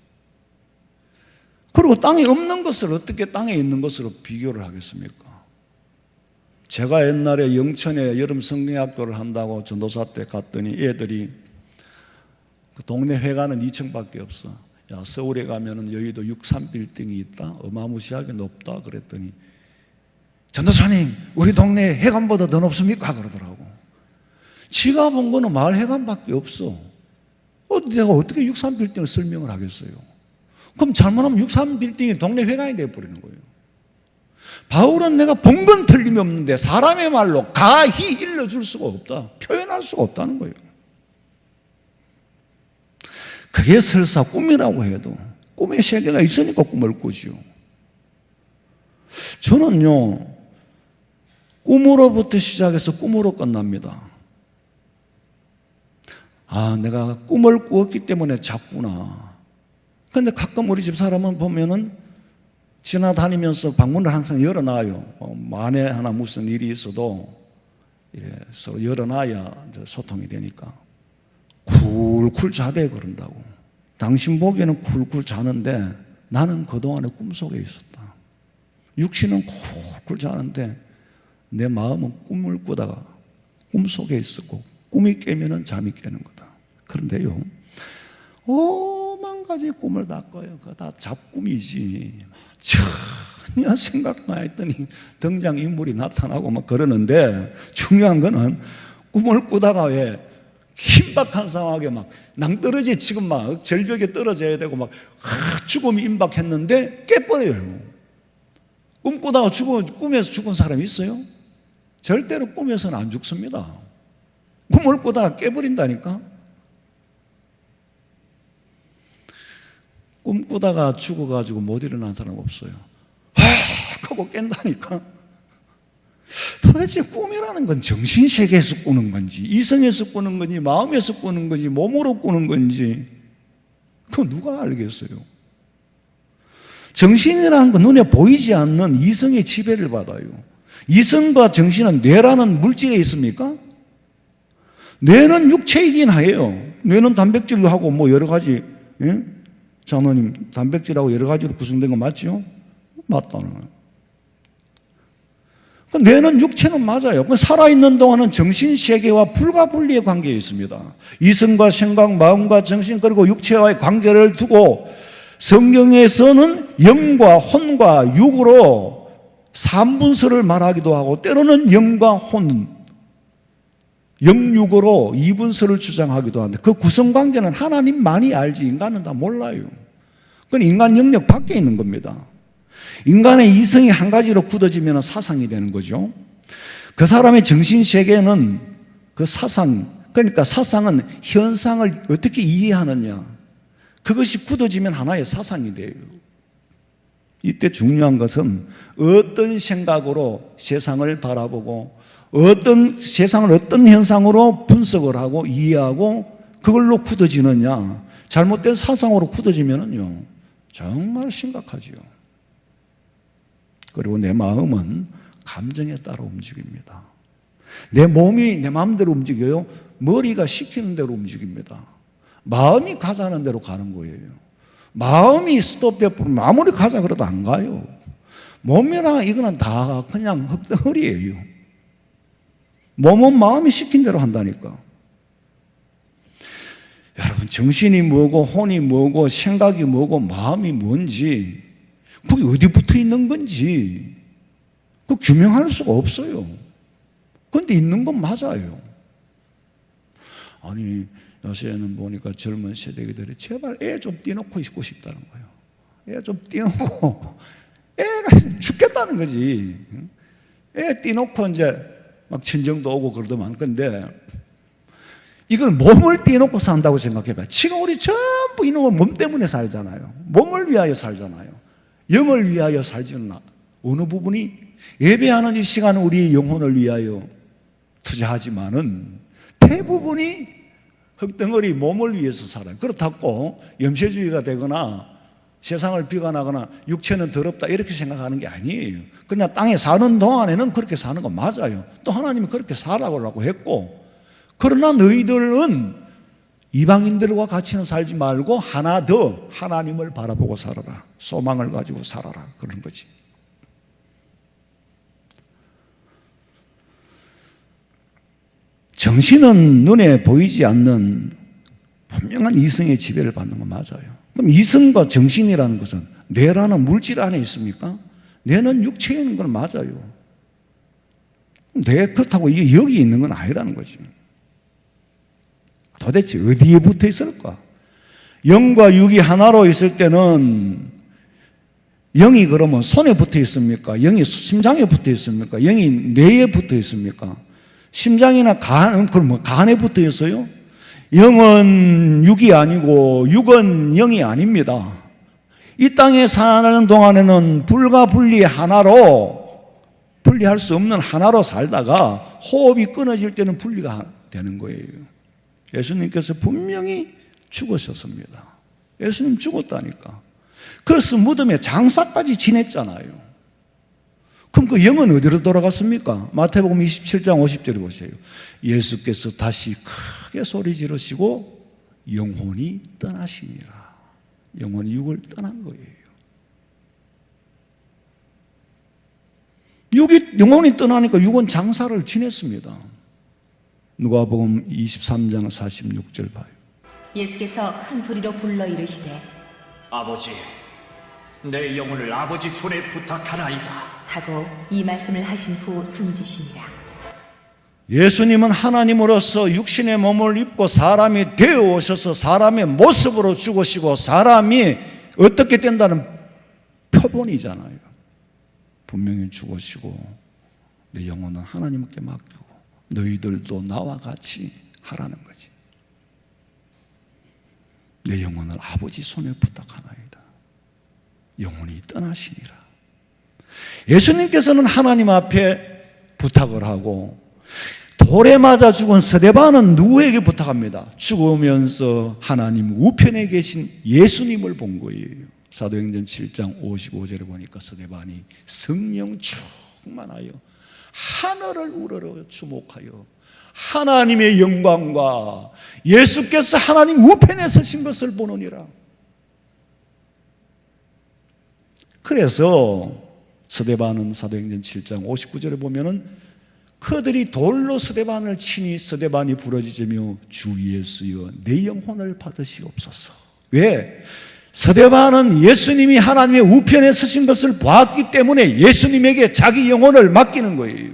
그리고 땅에 없는 것을 어떻게 땅에 있는 것으로 비교를 하겠습니까? 제가 옛날에 영천에 여름 성경학교를 한다고 전도사 때 갔더니 애들이 그 동네 회관은 2층밖에 없어. 야, 서울에 가면은 여의도 63빌딩이 있다. 어마무시하게 높다. 그랬더니 전도사님, 우리 동네 회관보다 더 높습니까? 그러더라고. 지가 본 거는 마을 회관밖에 없어. 내가 어떻게 63빌딩을 설명을 하겠어요? 그럼 잘못하면 63빌딩이 동네 회관이 되어버리는 거예요. 바울은 내가 본 건 틀림이 없는데 사람의 말로 가히 일러줄 수가 없다. 표현할 수가 없다는 거예요. 그게 설사 꿈이라고 해도 꿈의 세계가 있으니까 꿈을 꾸지요. 저는요, 꿈으로부터 시작해서 꿈으로 끝납니다. 아, 내가 꿈을 꾸었기 때문에 잤구나. 근데 가끔 우리 집 사람은 보면은 지나다니면서 방문을 항상 열어놔요. 만에 하나 무슨 일이 있어도 서로 열어놔야 소통이 되니까. 쿨쿨 자대 그런다고. 당신 보기에는 쿨쿨 자는데 나는 그동안에 꿈속에 있었다. 육신은 쿨쿨 자는데 내 마음은 꿈을 꾸다가 꿈속에 있었고, 꿈이 깨면은 잠이 깨는 거다. 그런데요, 오만 가지 꿈을 다 꿔요. 그거 다 잡꿈이지. 전혀 생각도 안 했더니 등장인물이 나타나고 막 그러는데, 중요한 거는 꿈을 꾸다가 왜 긴박한 상황에 막 낭떠러지 지금 막 절벽에 떨어져야 되고 막 죽음이 임박했는데 깨버려요. 꿈꾸다가 꿈에서 죽은 사람이 있어요? 절대로 꿈에서는 안 죽습니다. 꿈을 꾸다가 깨버린다니까? 꿈꾸다가 죽어가지고 못 일어난 사람 없어요. 하고 깬다니까? 도대체 꿈이라는 건 정신세계에서 꾸는 건지, 이성에서 꾸는 건지, 마음에서 꾸는 건지, 몸으로 꾸는 건지, 그거 누가 알겠어요? 정신이라는 건 눈에 보이지 않는 이성의 지배를 받아요. 이성과 정신은 뇌라는 물질에 있습니까? 뇌는 육체이긴 해요. 뇌는 단백질로 하고 뭐 여러 가지, 예? 장로님, 단백질하고 여러 가지로 구성된 거 맞죠? 맞다는 거예요. 뇌는 육체는 맞아요. 살아있는 동안은 정신세계와 불가분리의 관계에 있습니다. 이성과 생각, 마음과 정신, 그리고 육체와의 관계를 두고 성경에서는 영과 혼과 육으로 삼분설을 말하기도 하고, 때로는 영과 혼, 영육으로 이분설을 주장하기도 하는데, 그 구성관계는 하나님만이 알지 인간은 다 몰라요. 그건 인간 영역 밖에 있는 겁니다. 인간의 이성이 한 가지로 굳어지면 사상이 되는 거죠. 그 사람의 정신세계는 그 사상, 그러니까 사상은 현상을 어떻게 이해하느냐, 그것이 굳어지면 하나의 사상이 돼요. 이때 중요한 것은 어떤 생각으로 세상을 바라보고 어떤 세상을 어떤 현상으로 분석을 하고 이해하고 그걸로 굳어지느냐. 잘못된 사상으로 굳어지면은요 정말 심각하지요. 그리고 내 마음은 감정에 따라 움직입니다. 내 몸이 내 마음대로 움직여요? 머리가 시키는 대로 움직입니다. 마음이 가자는 대로 가는 거예요. 마음이 스톱되면 아무리 가자 그래도 안 가요. 몸이나 이거는 다 그냥 흙덩어리예요. 몸은 마음이 시킨 대로 한다니까. 여러분, 정신이 뭐고 혼이 뭐고 생각이 뭐고 마음이 뭔지 그게 어디 붙어 있는 건지 그 규명할 수가 없어요. 그런데 있는 건 맞아요. 아니, 요새는 보니까 젊은 세대들이 제발 애 좀 떼놓고 있고 싶다는 거예요. 애 좀 떼놓고 애가 죽겠다는 거지. 애 떼놓고 이제 막 친정도 오고 그러더만. 근데 이건 몸을 떼놓고 산다고 생각해봐요. 지금 우리 전부 이놈은 몸 때문에 살잖아요. 몸을 위하여 살잖아요. 영을 위하여 살지는 어느 부분이 예배하는 이 시간은 우리 영혼을 위하여 투자하지만은 대부분이 흙덩어리 몸을 위해서 살아요. 그렇다고 염세주의가 되거나 세상을 비관하거나 육체는 더럽다 이렇게 생각하는 게 아니에요. 그냥 땅에 사는 동안에는 그렇게 사는 거 맞아요. 또 하나님이 그렇게 살아보라고 했고, 그러나 너희들은 이방인들과 같이는 살지 말고 하나 더 하나님을 바라보고 살아라. 소망을 가지고 살아라. 그런 거지. 정신은 눈에 보이지 않는 분명한 이성의 지배를 받는 건 맞아요. 그럼 이성과 정신이라는 것은 뇌라는 물질 안에 있습니까? 뇌는 육체에 있는 건 맞아요. 뇌 그렇다고 이게 여기 있는 건 아니라는 거지. 도대체 어디에 붙어 있을까? 영과 육이 하나로 있을 때는 영이 그러면 손에 붙어 있습니까? 영이 심장에 붙어 있습니까? 영이 뇌에 붙어 있습니까? 심장이나 그럼 뭐 간에 붙어 있어요? 영은 육이 아니고 육은 영이 아닙니다. 이 땅에 사는 동안에는 불가분리 하나로, 분리할 수 없는 하나로 살다가 호흡이 끊어질 때는 분리가 되는 거예요. 예수님께서 분명히 죽으셨습니다. 예수님 죽었다니까. 그래서 무덤에 장사까지 지냈잖아요. 그럼 그 영은 어디로 돌아갔습니까? 마태복음 27장 50절에 보세요. 예수께서 다시 크게 소리 지르시고 영혼이 떠나시니라. 영혼이 육을 떠난 거예요. 영혼이 떠나니까 육은 장사를 지냈습니다. 누가복음 23장 46절 봐요. 예수께서 큰 소리로 불러 이르시되 아버지, 내 영혼을 아버지 손에 부탁하나이다 하고 이 말씀을 하신 후 숨지시니라. 예수님은 하나님으로서 육신의 몸을 입고 사람이 되어 오셔서 사람의 모습으로 죽으시고 사람이 어떻게 된다는 표본이잖아요. 분명히 죽으시고 내 영혼은 하나님께 맡기고 너희들도 나와 같이 하라는 거지. 내 영혼을 아버지 손에 부탁하나이다. 영혼이 떠나시니라. 예수님께서는 하나님 앞에 부탁을 하고 돌에 맞아 죽은 스데반은 누구에게 부탁합니다? 죽으면서 하나님 우편에 계신 예수님을 본 거예요. 사도행전 7장 55절에 보니까 스데반이 성령 충만하여 하늘을 우러러 주목하여 하나님의 영광과 예수께서 하나님 우편에 서신 것을 보느니라. 그래서 스데반은 사도행전 7장 59절에 보면은 그들이 돌로 스데반을 치니 스데반이 부러지며 주 예수여 내 영혼을 받으시옵소서. 왜? 스데반은 예수님이 하나님의 우편에 서신 것을 보았기 때문에 예수님에게 자기 영혼을 맡기는 거예요.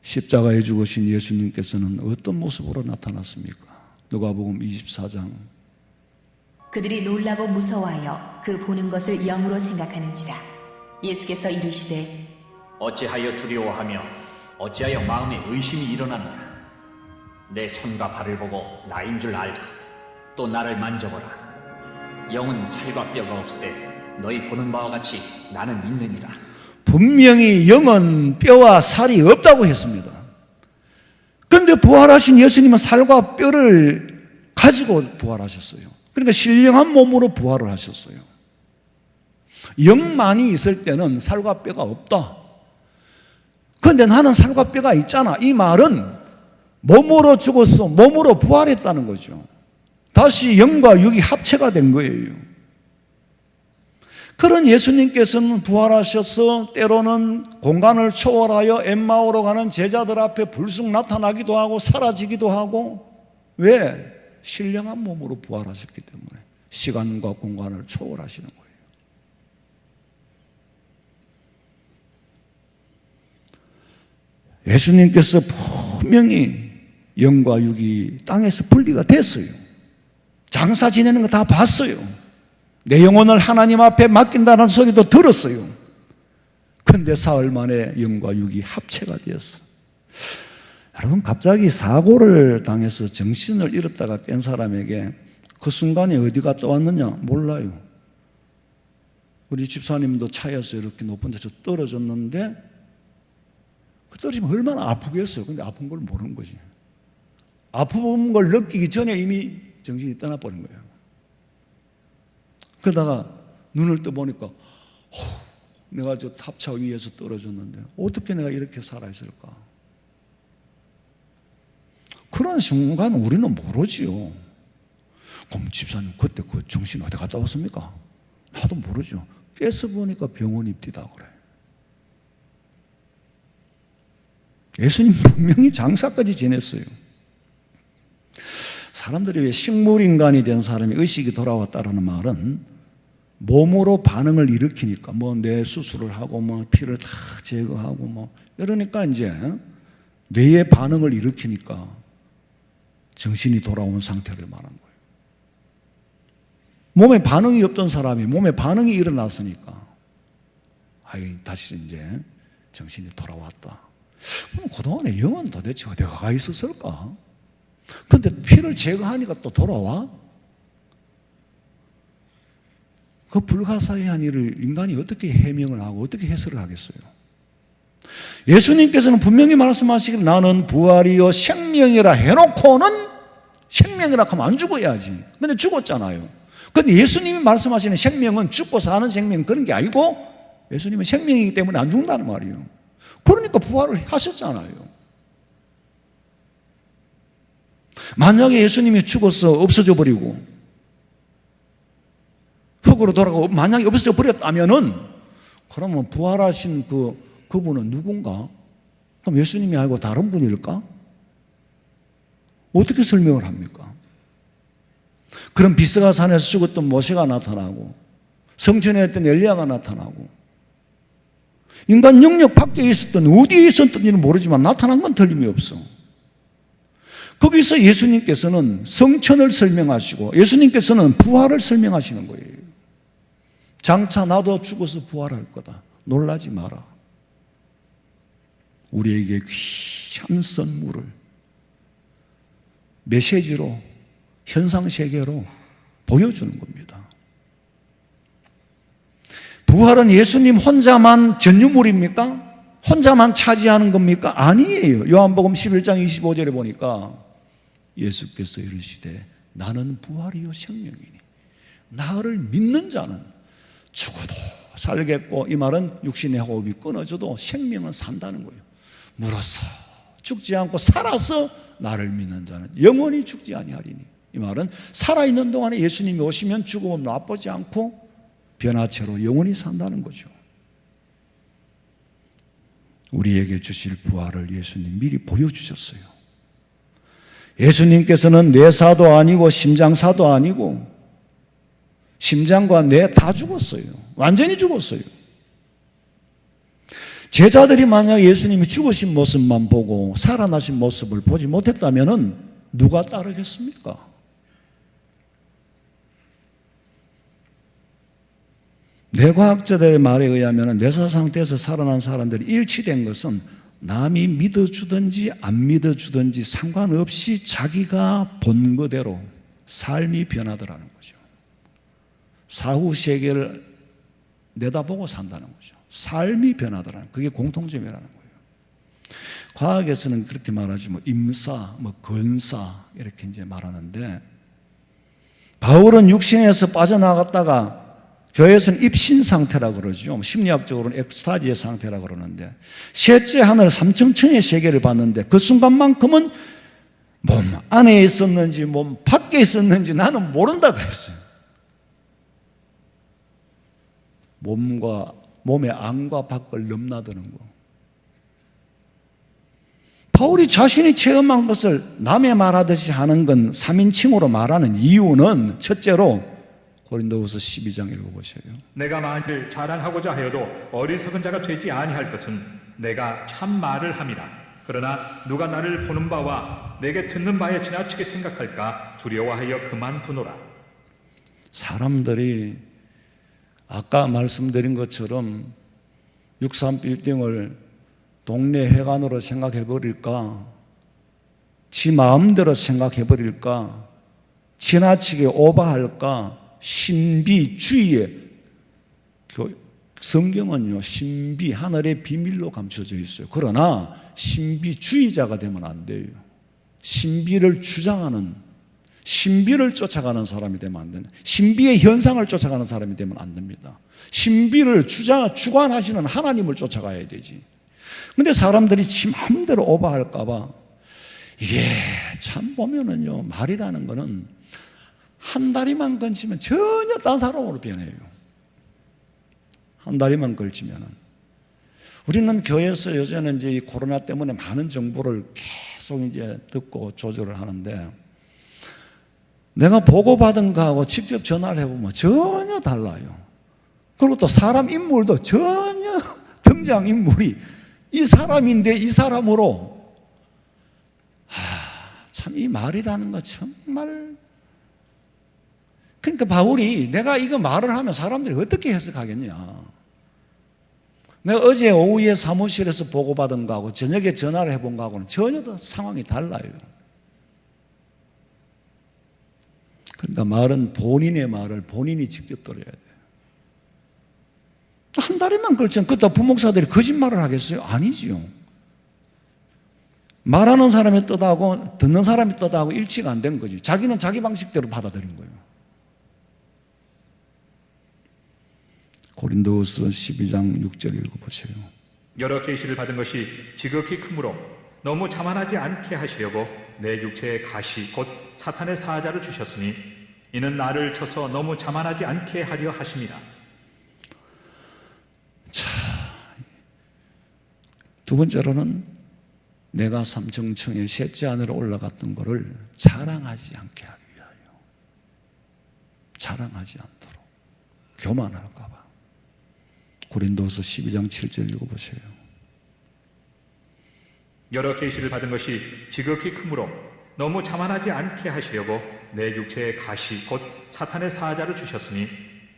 십자가에 죽으신 예수님께서는 어떤 모습으로 나타났습니까? 누가복음 24장. 그들이 놀라고 무서워하여 그 보는 것을 영으로 생각하는지라. 예수께서 이르시되 어찌하여 두려워하며 어찌하여 마음에 의심이 일어나느냐. 내 손과 발을 보고 나인 줄 알라. 또 나를 만져보라. 영은 살과 뼈가 없으되 너희 보는 바와 같이 나는 있느니라. 분명히 영은 뼈와 살이 없다고 했습니다. 그런데 부활하신 예수님은 살과 뼈를 가지고 부활하셨어요. 그러니까 신령한 몸으로 부활을 하셨어요. 영만이 있을 때는 살과 뼈가 없다. 그런데 나는 살과 뼈가 있잖아. 이 말은 몸으로 죽어서 몸으로 부활했다는 거죠. 다시 영과 육이 합체가 된 거예요. 그런 예수님께서는 부활하셔서 때로는 공간을 초월하여 엠마오로 가는 제자들 앞에 불쑥 나타나기도 하고 사라지기도 하고. 왜? 신령한 몸으로 부활하셨기 때문에 시간과 공간을 초월하시는 거예요. 예수님께서 분명히 영과 육이 땅에서 분리가 됐어요. 장사 지내는 거 다 봤어요. 내 영혼을 하나님 앞에 맡긴다는 소리도 들었어요. 그런데 사흘 만에 영과 육이 합체가 되었어요. 여러분, 갑자기 사고를 당해서 정신을 잃었다가 깬 사람에게 그 순간에 어디 갔다 왔느냐? 몰라요. 우리 집사님도 차에서 이렇게 높은 데서 떨어졌는데 그 떨어지면 얼마나 아프겠어요. 근데 아픈 걸 모르는 거지. 아픈 걸 느끼기 전에 이미 정신이 떠나버린 거예요. 그러다가 눈을 떠보니까 내가 저 탑차 위에서 떨어졌는데 어떻게 내가 이렇게 살아있을까? 그런 순간 우리는 모르지요. 그럼 집사님 그때 그 정신 어디 갔다 왔습니까? 나도 모르죠. 깨서 보니까 병원 입디다 그래. 예수님 분명히 장사까지 지냈어요. 사람들이 왜 식물인간이 된 사람이 의식이 돌아왔다라는 말은 몸으로 반응을 일으키니까 뭐 뇌 수술을 하고 뭐 피를 다 제거하고 뭐 이러니까 이제 뇌의 반응을 일으키니까 정신이 돌아온 상태를 말한 거예요. 몸에 반응이 없던 사람이 몸에 반응이 일어났으니까 다시 이제 정신이 돌아왔다. 그럼 그동안에 영은 도대체 어디 가 있었을까? 그런데 피를 제거하니까 또 돌아와? 그 불가사의한 일을 인간이 어떻게 해명을 하고 어떻게 해설을 하겠어요? 예수님께서는 분명히 말씀하시기를 나는 부활이요 생명이라 해놓고는 생명이라 하면 안 죽어야지. 근데 죽었잖아요. 근데 예수님이 말씀하시는 생명은 죽고 사는 생명 그런 게 아니고 예수님은 생명이기 때문에 안 죽는다는 말이에요. 그러니까 부활을 하셨잖아요. 만약에 예수님이 죽어서 없어져 버리고 흙으로 돌아가고 만약에 없어져 버렸다면은 그러면 부활하신 그분은 누군가? 그럼 예수님이 아니고 다른 분일까? 어떻게 설명을 합니까? 그럼 비스가 산에서 죽었던 모세가 나타나고 성전에 있던 엘리야가 나타나고 인간 영역 밖에 있었던 어디에 있었던지는 모르지만 나타난 건 틀림이 없어. 거기서 예수님께서는 성천을 설명하시고 예수님께서는 부활을 설명하시는 거예요. 장차 나도 죽어서 부활할 거다. 놀라지 마라. 우리에게 귀한 선물을 메시지로 현상세계로 보여주는 겁니다. 부활은 예수님 혼자만 전유물입니까? 혼자만 차지하는 겁니까? 아니에요. 요한복음 11장 25절에 보니까 예수께서 이르시되 나는 부활이요 생명이니 나를 믿는 자는 죽어도 살겠고, 이 말은 육신의 호흡이 끊어져도 생명은 산다는 거예요. 물어서 죽지 않고 살아서 나를 믿는 자는 영원히 죽지 아니하리니, 이 말은 살아있는 동안에 예수님이 오시면 죽음은 나쁘지 않고 변화체로 영원히 산다는 거죠. 우리에게 주실 부활을 예수님 미리 보여주셨어요. 예수님께서는 뇌사도 아니고 심장사도 아니고 심장과 뇌 다 죽었어요. 완전히 죽었어요. 제자들이 만약 예수님이 죽으신 모습만 보고 살아나신 모습을 보지 못했다면 누가 따르겠습니까? 뇌과학자들의 말에 의하면 뇌사 상태에서 살아난 사람들이 일치된 것은 남이 믿어주든지 안 믿어주든지 상관없이 자기가 본 그대로 삶이 변하더라는 거죠. 사후 세계를 내다보고 산다는 거죠. 삶이 변하더라는 그게 공통점이라는 거예요. 과학에서는 그렇게 말하지 임사, 근사 이렇게 이제 말하는데 바울은 육신에서 빠져나갔다가 교회에서는 입신 상태라고 그러죠. 심리학적으로는 엑스타지의 상태라고 그러는데 셋째 하늘 삼층천의 세계를 봤는데 그 순간만큼은 몸 안에 있었는지 몸 밖에 있었는지 나는 모른다 그랬어요. 몸의 안과 밖을 넘나드는 거. 바울이 자신이 체험한 것을 남의 말하듯이 하는 건 3인칭으로 말하는 이유는 첫째로 고린도후서 12장 읽어보세요. 내가 만일 자랑하고자 하여도 어리석은 자가 되지 아니할 것은 내가 참 말을 함이라. 그러나 누가 나를 보는 바와 내게 듣는 바에 지나치게 생각할까 두려워하여 그만두노라. 사람들이 아까 말씀드린 것처럼 63빌딩을 동네 회관으로 생각해버릴까, 지 마음대로 생각해버릴까, 지나치게 오버할까, 신비주의에 성경은요 신비 하늘의 비밀로 감춰져 있어요. 그러나 신비주의자가 되면 안 돼요. 신비를 주장하는 신비를 쫓아가는 사람이 되면 안 된다. 신비의 현상을 쫓아가는 사람이 되면 안 됩니다. 신비를 주관하시는 하나님을 쫓아가야 되지. 근데 사람들이 지 마음대로 오버할까 봐 이게 참 보면은요 말이라는 거는 한 다리만 건치면 전혀 딴 사람으로 변해요. 한 다리만 걸치면은. 우리는 교회에서 요새는 이제 이 코로나 때문에 많은 정보를 계속 이제 듣고 조절을 하는데 내가 보고받은 거하고 직접 전화를 해보면 전혀 달라요. 그리고 또 사람 인물도 전혀 등장인물이 이 사람인데 이 사람으로 참 이 말이라는 거 정말 그러니까 바울이 내가 이거 말을 하면 사람들이 어떻게 해석하겠냐. 내가 어제 오후에 사무실에서 보고받은 거하고 저녁에 전화를 해본 거하고는 전혀 다 상황이 달라요. 그러니까 말은 본인의 말을 본인이 직접 들어야 돼요. 한 다리만 걸치면 그렇다고 부목사들이 거짓말을 하겠어요? 아니지요. 말하는 사람의 뜻하고 듣는 사람의 뜻하고 일치가 안 된 거지. 자기는 자기 방식대로 받아들인 거예요. 고린도후서 12장 6절 읽어보세요. 여러 계시를 받은 것이 지극히 크므로 너무 자만하지 않게 하시려고 내 육체의 가시 곧 사탄의 사자를 주셨으니 이는 나를 쳐서 너무 자만하지 않게 하려 하심이라. 자, 두 번째로는 내가 삼층천의 셋째 하늘에 올라갔던 것을 자랑하지 않게 하기 위하여. 자랑하지 않도록. 교만할까 봐. 고린도서 12장 7절 읽어보세요. 여러 계시를 받은 것이 지극히 크므로 너무 자만하지 않게 하시려고 내 육체의 가시 곧 사탄의 사자를 주셨으니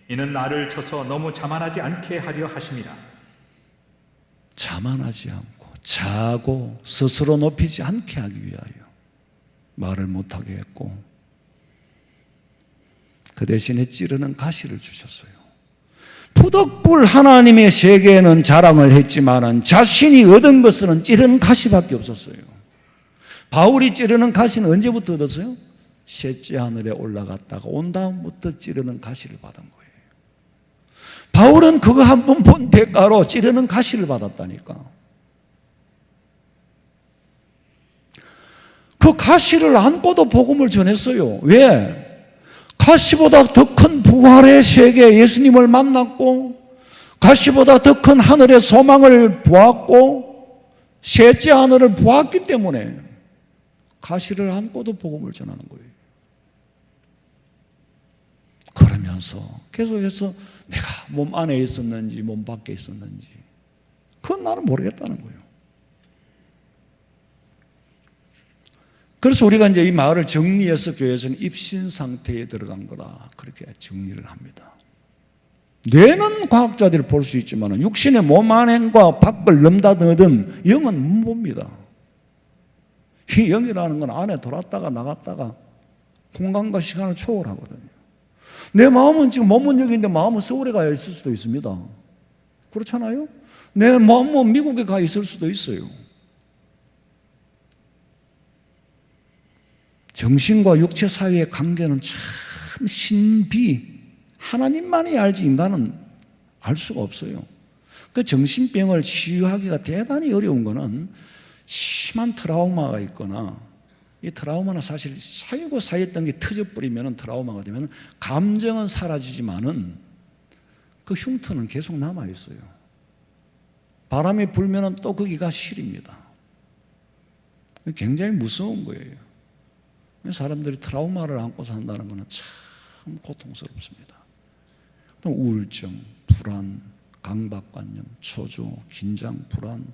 이는 나를 쳐서 너무 자만하지 않게 하려 하심이라. 자만하지 않고 자고 스스로 높이지 않게 하기 위하여 말을 못하게 했고 그 대신에 찌르는 가시를 주셨어요. 푸덕불 하나님의 세계에는 자랑을 했지만 자신이 얻은 것은 찌르는 가시밖에 없었어요. 바울이 찌르는 가시는 언제부터 얻었어요? 셋째 하늘에 올라갔다가 온 다음부터 찌르는 가시를 받은 거예요. 바울은 그거 한 번 본 대가로 찌르는 가시를 받았다니까. 그 가시를 안고도 복음을 전했어요. 왜? 가시보다 더 큰 부활의 세계 예수님을 만났고 가시보다 더 큰 하늘의 소망을 보았고 셋째 하늘을 보았기 때문에 가시를 안고도 복음을 전하는 거예요. 그러면서 계속해서 내가 몸 안에 있었는지 몸 밖에 있었는지 그건 나는 모르겠다는 거예요. 그래서 우리가 이제 이 마을을 정리해서 교회에서는 입신 상태에 들어간 거라 그렇게 정리를 합니다. 뇌는 과학자들이 볼 수 있지만 육신의 몸 안행과 밖을 넘다든 영은 못 봅니다. 이 영이라는 건 안에 들어왔다가 나갔다가 공간과 시간을 초월하거든요. 내 마음은 지금 몸은 여기인데 마음은 서울에 가 있을 수도 있습니다. 그렇잖아요? 내 마음은 미국에 가 있을 수도 있어요. 정신과 육체 사이의 관계는 참 신비, 하나님만이 알지 인간은 알 수가 없어요. 그 정신병을 치유하기가 대단히 어려운 거는 심한 트라우마가 있거나, 이 트라우마는 사실 쌓였던 게 터져버리면 트라우마가 되면 감정은 사라지지만은 그 흉터는 계속 남아있어요. 바람이 불면 또 거기가 시립니다. 굉장히 무서운 거예요. 사람들이 트라우마를 안고 산다는 것은 참 고통스럽습니다. 우울증, 불안, 강박관념, 초조, 긴장, 불안.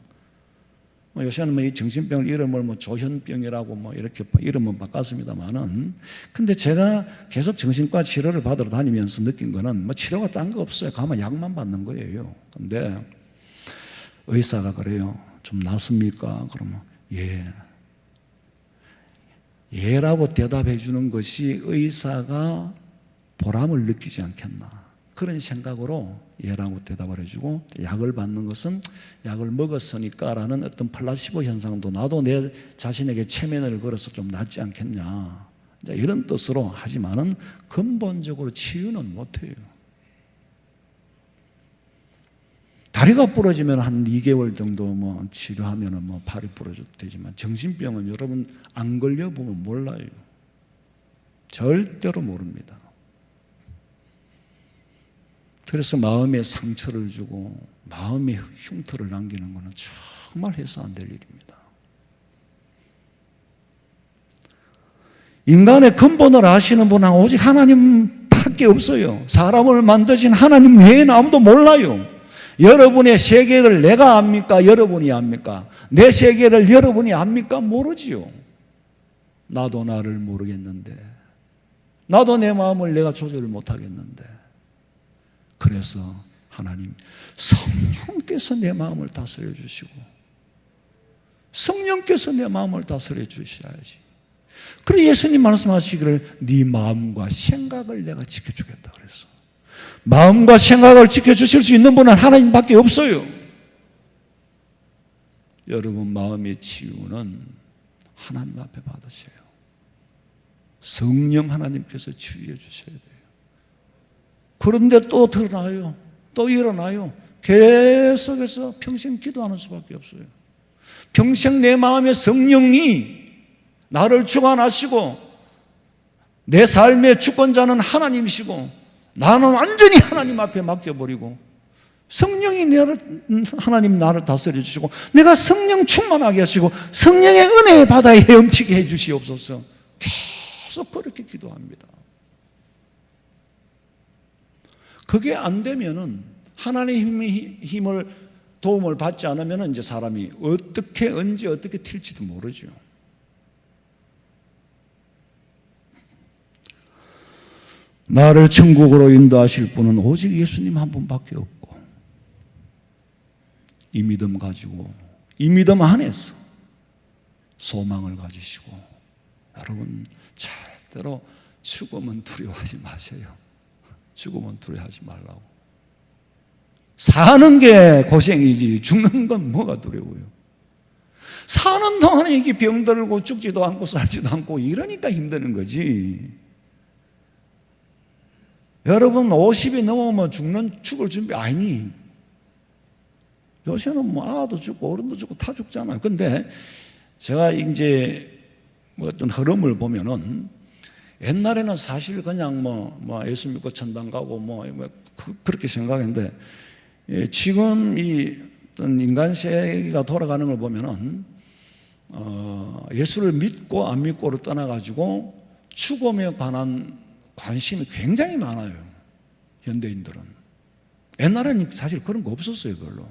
요새는 이 정신병 이름을 조현병이라고 이렇게 이름은 바꿨습니다만은, 근데 제가 계속 정신과 치료를 받으러 다니면서 느낀 거는 치료가 딴 거 없어요. 가면 약만 받는 거예요. 근데 의사가 그래요. 좀 낫습니까? 그러면 예라고 대답해 주는 것이 의사가 보람을 느끼지 않겠나, 그런 생각으로 예라고 대답을 해주고, 약을 받는 것은 약을 먹었으니까 라는 어떤 플라시보 현상도 나도 내 자신에게 체면을 걸어서 좀 낫지 않겠냐, 이런 뜻으로 하지만은 근본적으로 치유는 못해요. 다리가 부러지면 한 2개월 정도 치료하면 팔이 부러져도 되지만 정신병은 여러분 안 걸려보면 몰라요. 절대로 모릅니다. 그래서 마음에 상처를 주고 마음에 흉터를 남기는 것은 정말 해서 안 될 일입니다. 인간의 근본을 아시는 분은 오직 하나님밖에 없어요. 사람을 만드신 하나님 외에는 아무도 몰라요. 여러분의 세계를 내가 압니까? 여러분이 압니까? 내 세계를 여러분이 압니까? 모르지요. 나도 나를 모르겠는데, 나도 내 마음을 내가 조절을 못하겠는데, 그래서 하나님 성령께서 내 마음을 다스려 주시고 성령께서 내 마음을 다스려 주셔야지. 그리고 예수님 말씀하시기를 네 마음과 생각을 내가 지켜주겠다 그랬어. 마음과 생각을 지켜주실 수 있는 분은 하나님밖에 없어요. 여러분 마음의 치유는 하나님 앞에 받으셔요. 성령 하나님께서 치유해 주셔야 돼요. 그런데 또 드러나요. 또 일어나요. 계속해서 평생 기도하는 수밖에 없어요. 평생 내 마음의 성령이 나를 주관하시고 내 삶의 주권자는 하나님이시고 나는 완전히 하나님 앞에 맡겨버리고 성령이 하나님 나를 다스려 주시고 내가 성령 충만하게 하시고 성령의 은혜의 바다에 헤엄치게 해 주시옵소서. 계속 그렇게 기도합니다. 그게 안 되면은 하나님의 힘을 도움을 받지 않으면 이제 사람이 어떻게 언제 어떻게 튈지도 모르죠. 나를 천국으로 인도하실 분은 오직 예수님 한 분밖에 없고 이 믿음 가지고 이 믿음 안에서 소망을 가지시고 여러분 절대로 죽음은 두려워하지 마세요. 죽으면 두려워하지 말라고. 사는 게 고생이지 죽는 건 뭐가 두려워요. 사는 동안에 이게 병들고 죽지도 않고 살지도 않고 이러니까 힘드는 거지. 여러분 50이 넘으면 죽을 준비 아니니. 요새는 아도 죽고 어른도 죽고 다 죽잖아요. 근데 제가 이제 어떤 흐름을 보면은 옛날에는 사실 그냥 예수 믿고 천당 가고 그렇게 생각했는데 지금 이 어떤 인간 세계가 돌아가는 걸 보면은 예수를 믿고 안 믿고를 떠나가지고 죽음에 관한 관심이 굉장히 많아요. 현대인들은. 옛날에는 사실 그런 거 없었어요, 별로.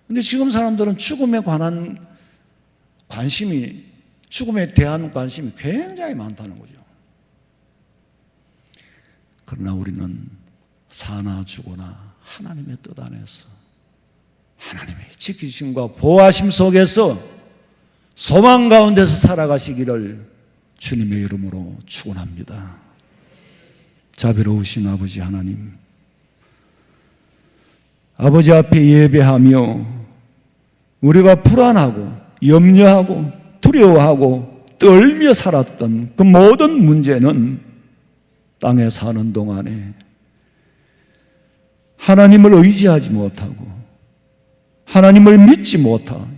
근데 지금 사람들은 죽음에 관한 관심이 죽음에 대한 관심이 굉장히 많다는 거죠. 그러나 우리는 사나 죽으나 하나님의 뜻 안에서 하나님의 지키심과 보호하심 속에서 소망 가운데서 살아가시기를 주님의 이름으로 축원합니다. 자비로우신 아버지 하나님, 아버지 앞에 예배하며 우리가 불안하고 염려하고 두려워하고 떨며 살았던 그 모든 문제는 땅에 사는 동안에 하나님을 의지하지 못하고 하나님을 믿지 못하고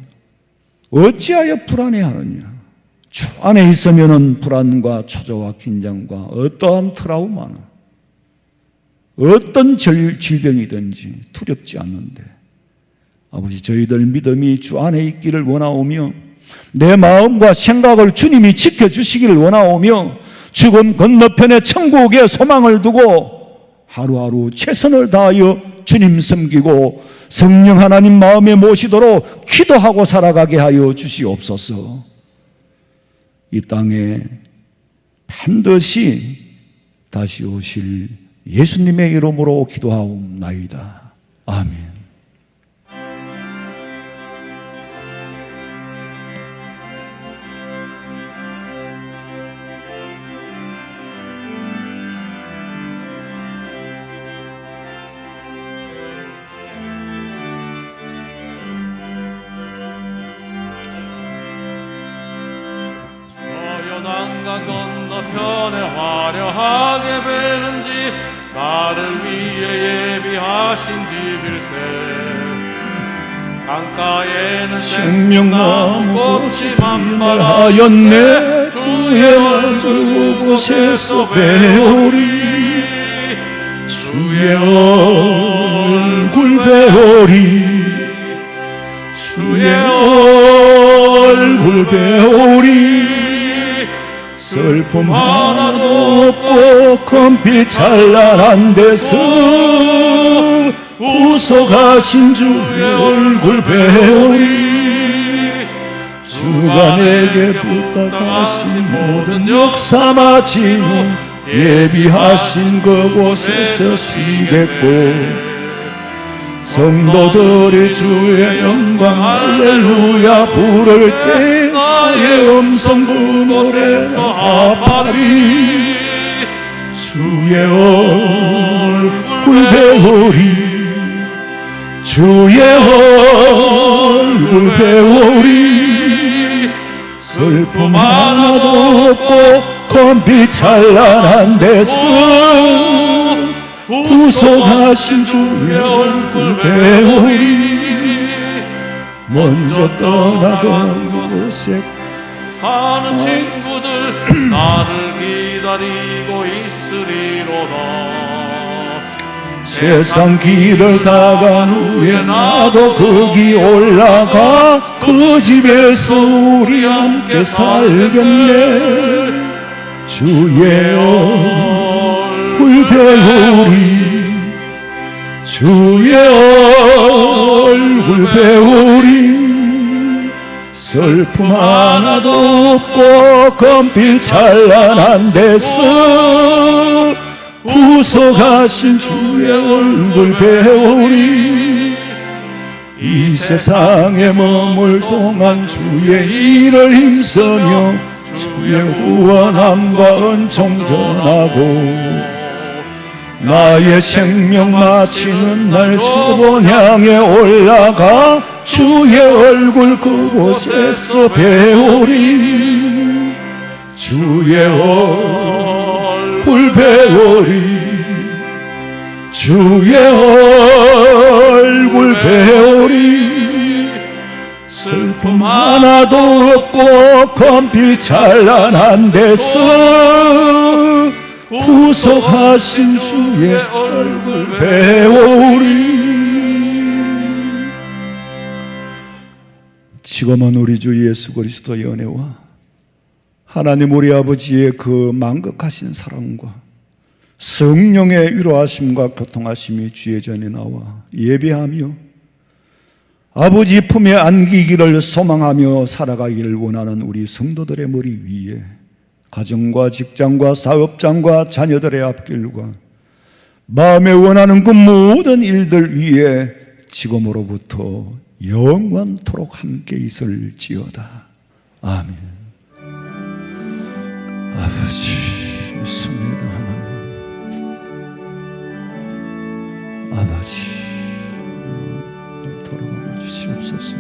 어찌하여 불안해하느냐. 주 안에 있으면은 불안과 초조와 긴장과 어떠한 트라우마나 어떤 질병이든지 두렵지 않는데, 아버지, 저희들 믿음이 주 안에 있기를 원하오며 내 마음과 생각을 주님이 지켜주시기를 원하오며 죽음 건너편에 천국에 소망을 두고 하루하루 최선을 다하여 주님 섬기고 성령 하나님 마음에 모시도록 기도하고 살아가게 하여 주시옵소서. 이 땅에 반드시 다시 오실 예수님의 이름으로 기도하옵나이다. 아멘. 요단강 건너편에 화려하게 베는지 나를 위해 예비하신 집일세. 강가에는 생명나무 꽃이 만발하였네. 주의 얼굴 그곳에서 배우리. 주의 얼굴 배우리. 주의 얼굴 배우리. 슬픔 하나도 없고 금빛 찬란한 데서 구속하신 주의 얼굴 배우리. 주가 내게 부탁하신 모든 역사 마친 후 예비하신 그곳에서 쉬겠고, 성도들이 주의 영광 할렐루야 부를 때 나의 음성 그곳에서 합하리. 주의 얼굴 배우리. 주의 얼굴 배우리. 슬픔 하나도 없고 금빛 찬란한 데서 구속하신 주의 얼굴 배우리. 먼저 떠나간 그곳에 사는 친구들 나를 기다리고 있으리로다. 세상 길을 다 간 후에 나도 거기 올라가 그 집에서 우리 함께 살겠네. 주의 얼굴 배우리. 주의 얼굴 배우리. 슬픔 하나도 없고 금빛 찬란한 데서 구속하신 주의 얼굴 배우리. 이 세상에 머물 동안 주의 일을 힘쓰며 주의 구원함과 은총 전하고, 나의 생명 마치는 날 주본 향해 올라가 주의 얼굴 그곳에서 배우리. 주의 얼굴 배우리. 주의 얼굴 배우리. 슬픔 하나도 없고 금빛 찬란한 데서 구속하신 주의 얼굴 배우리. 지금은 우리 주 예수 그리스도의 은혜와 하나님 우리 아버지의 그 만극하신 사랑과 성령의 위로하심과 교통하심이 주의 전에 나와 예배하며 아버지 품에 안기기를 소망하며 살아가기를 원하는 우리 성도들의 머리 위에 가정과 직장과 사업장과 자녀들의 앞길과 마음에 원하는 그 모든 일들 위에 지금으로부터 영원토록 함께 있을지어다. 아멘. 아버지 믿습니다. 하나님, 아버지 돌아가 주시옵소서.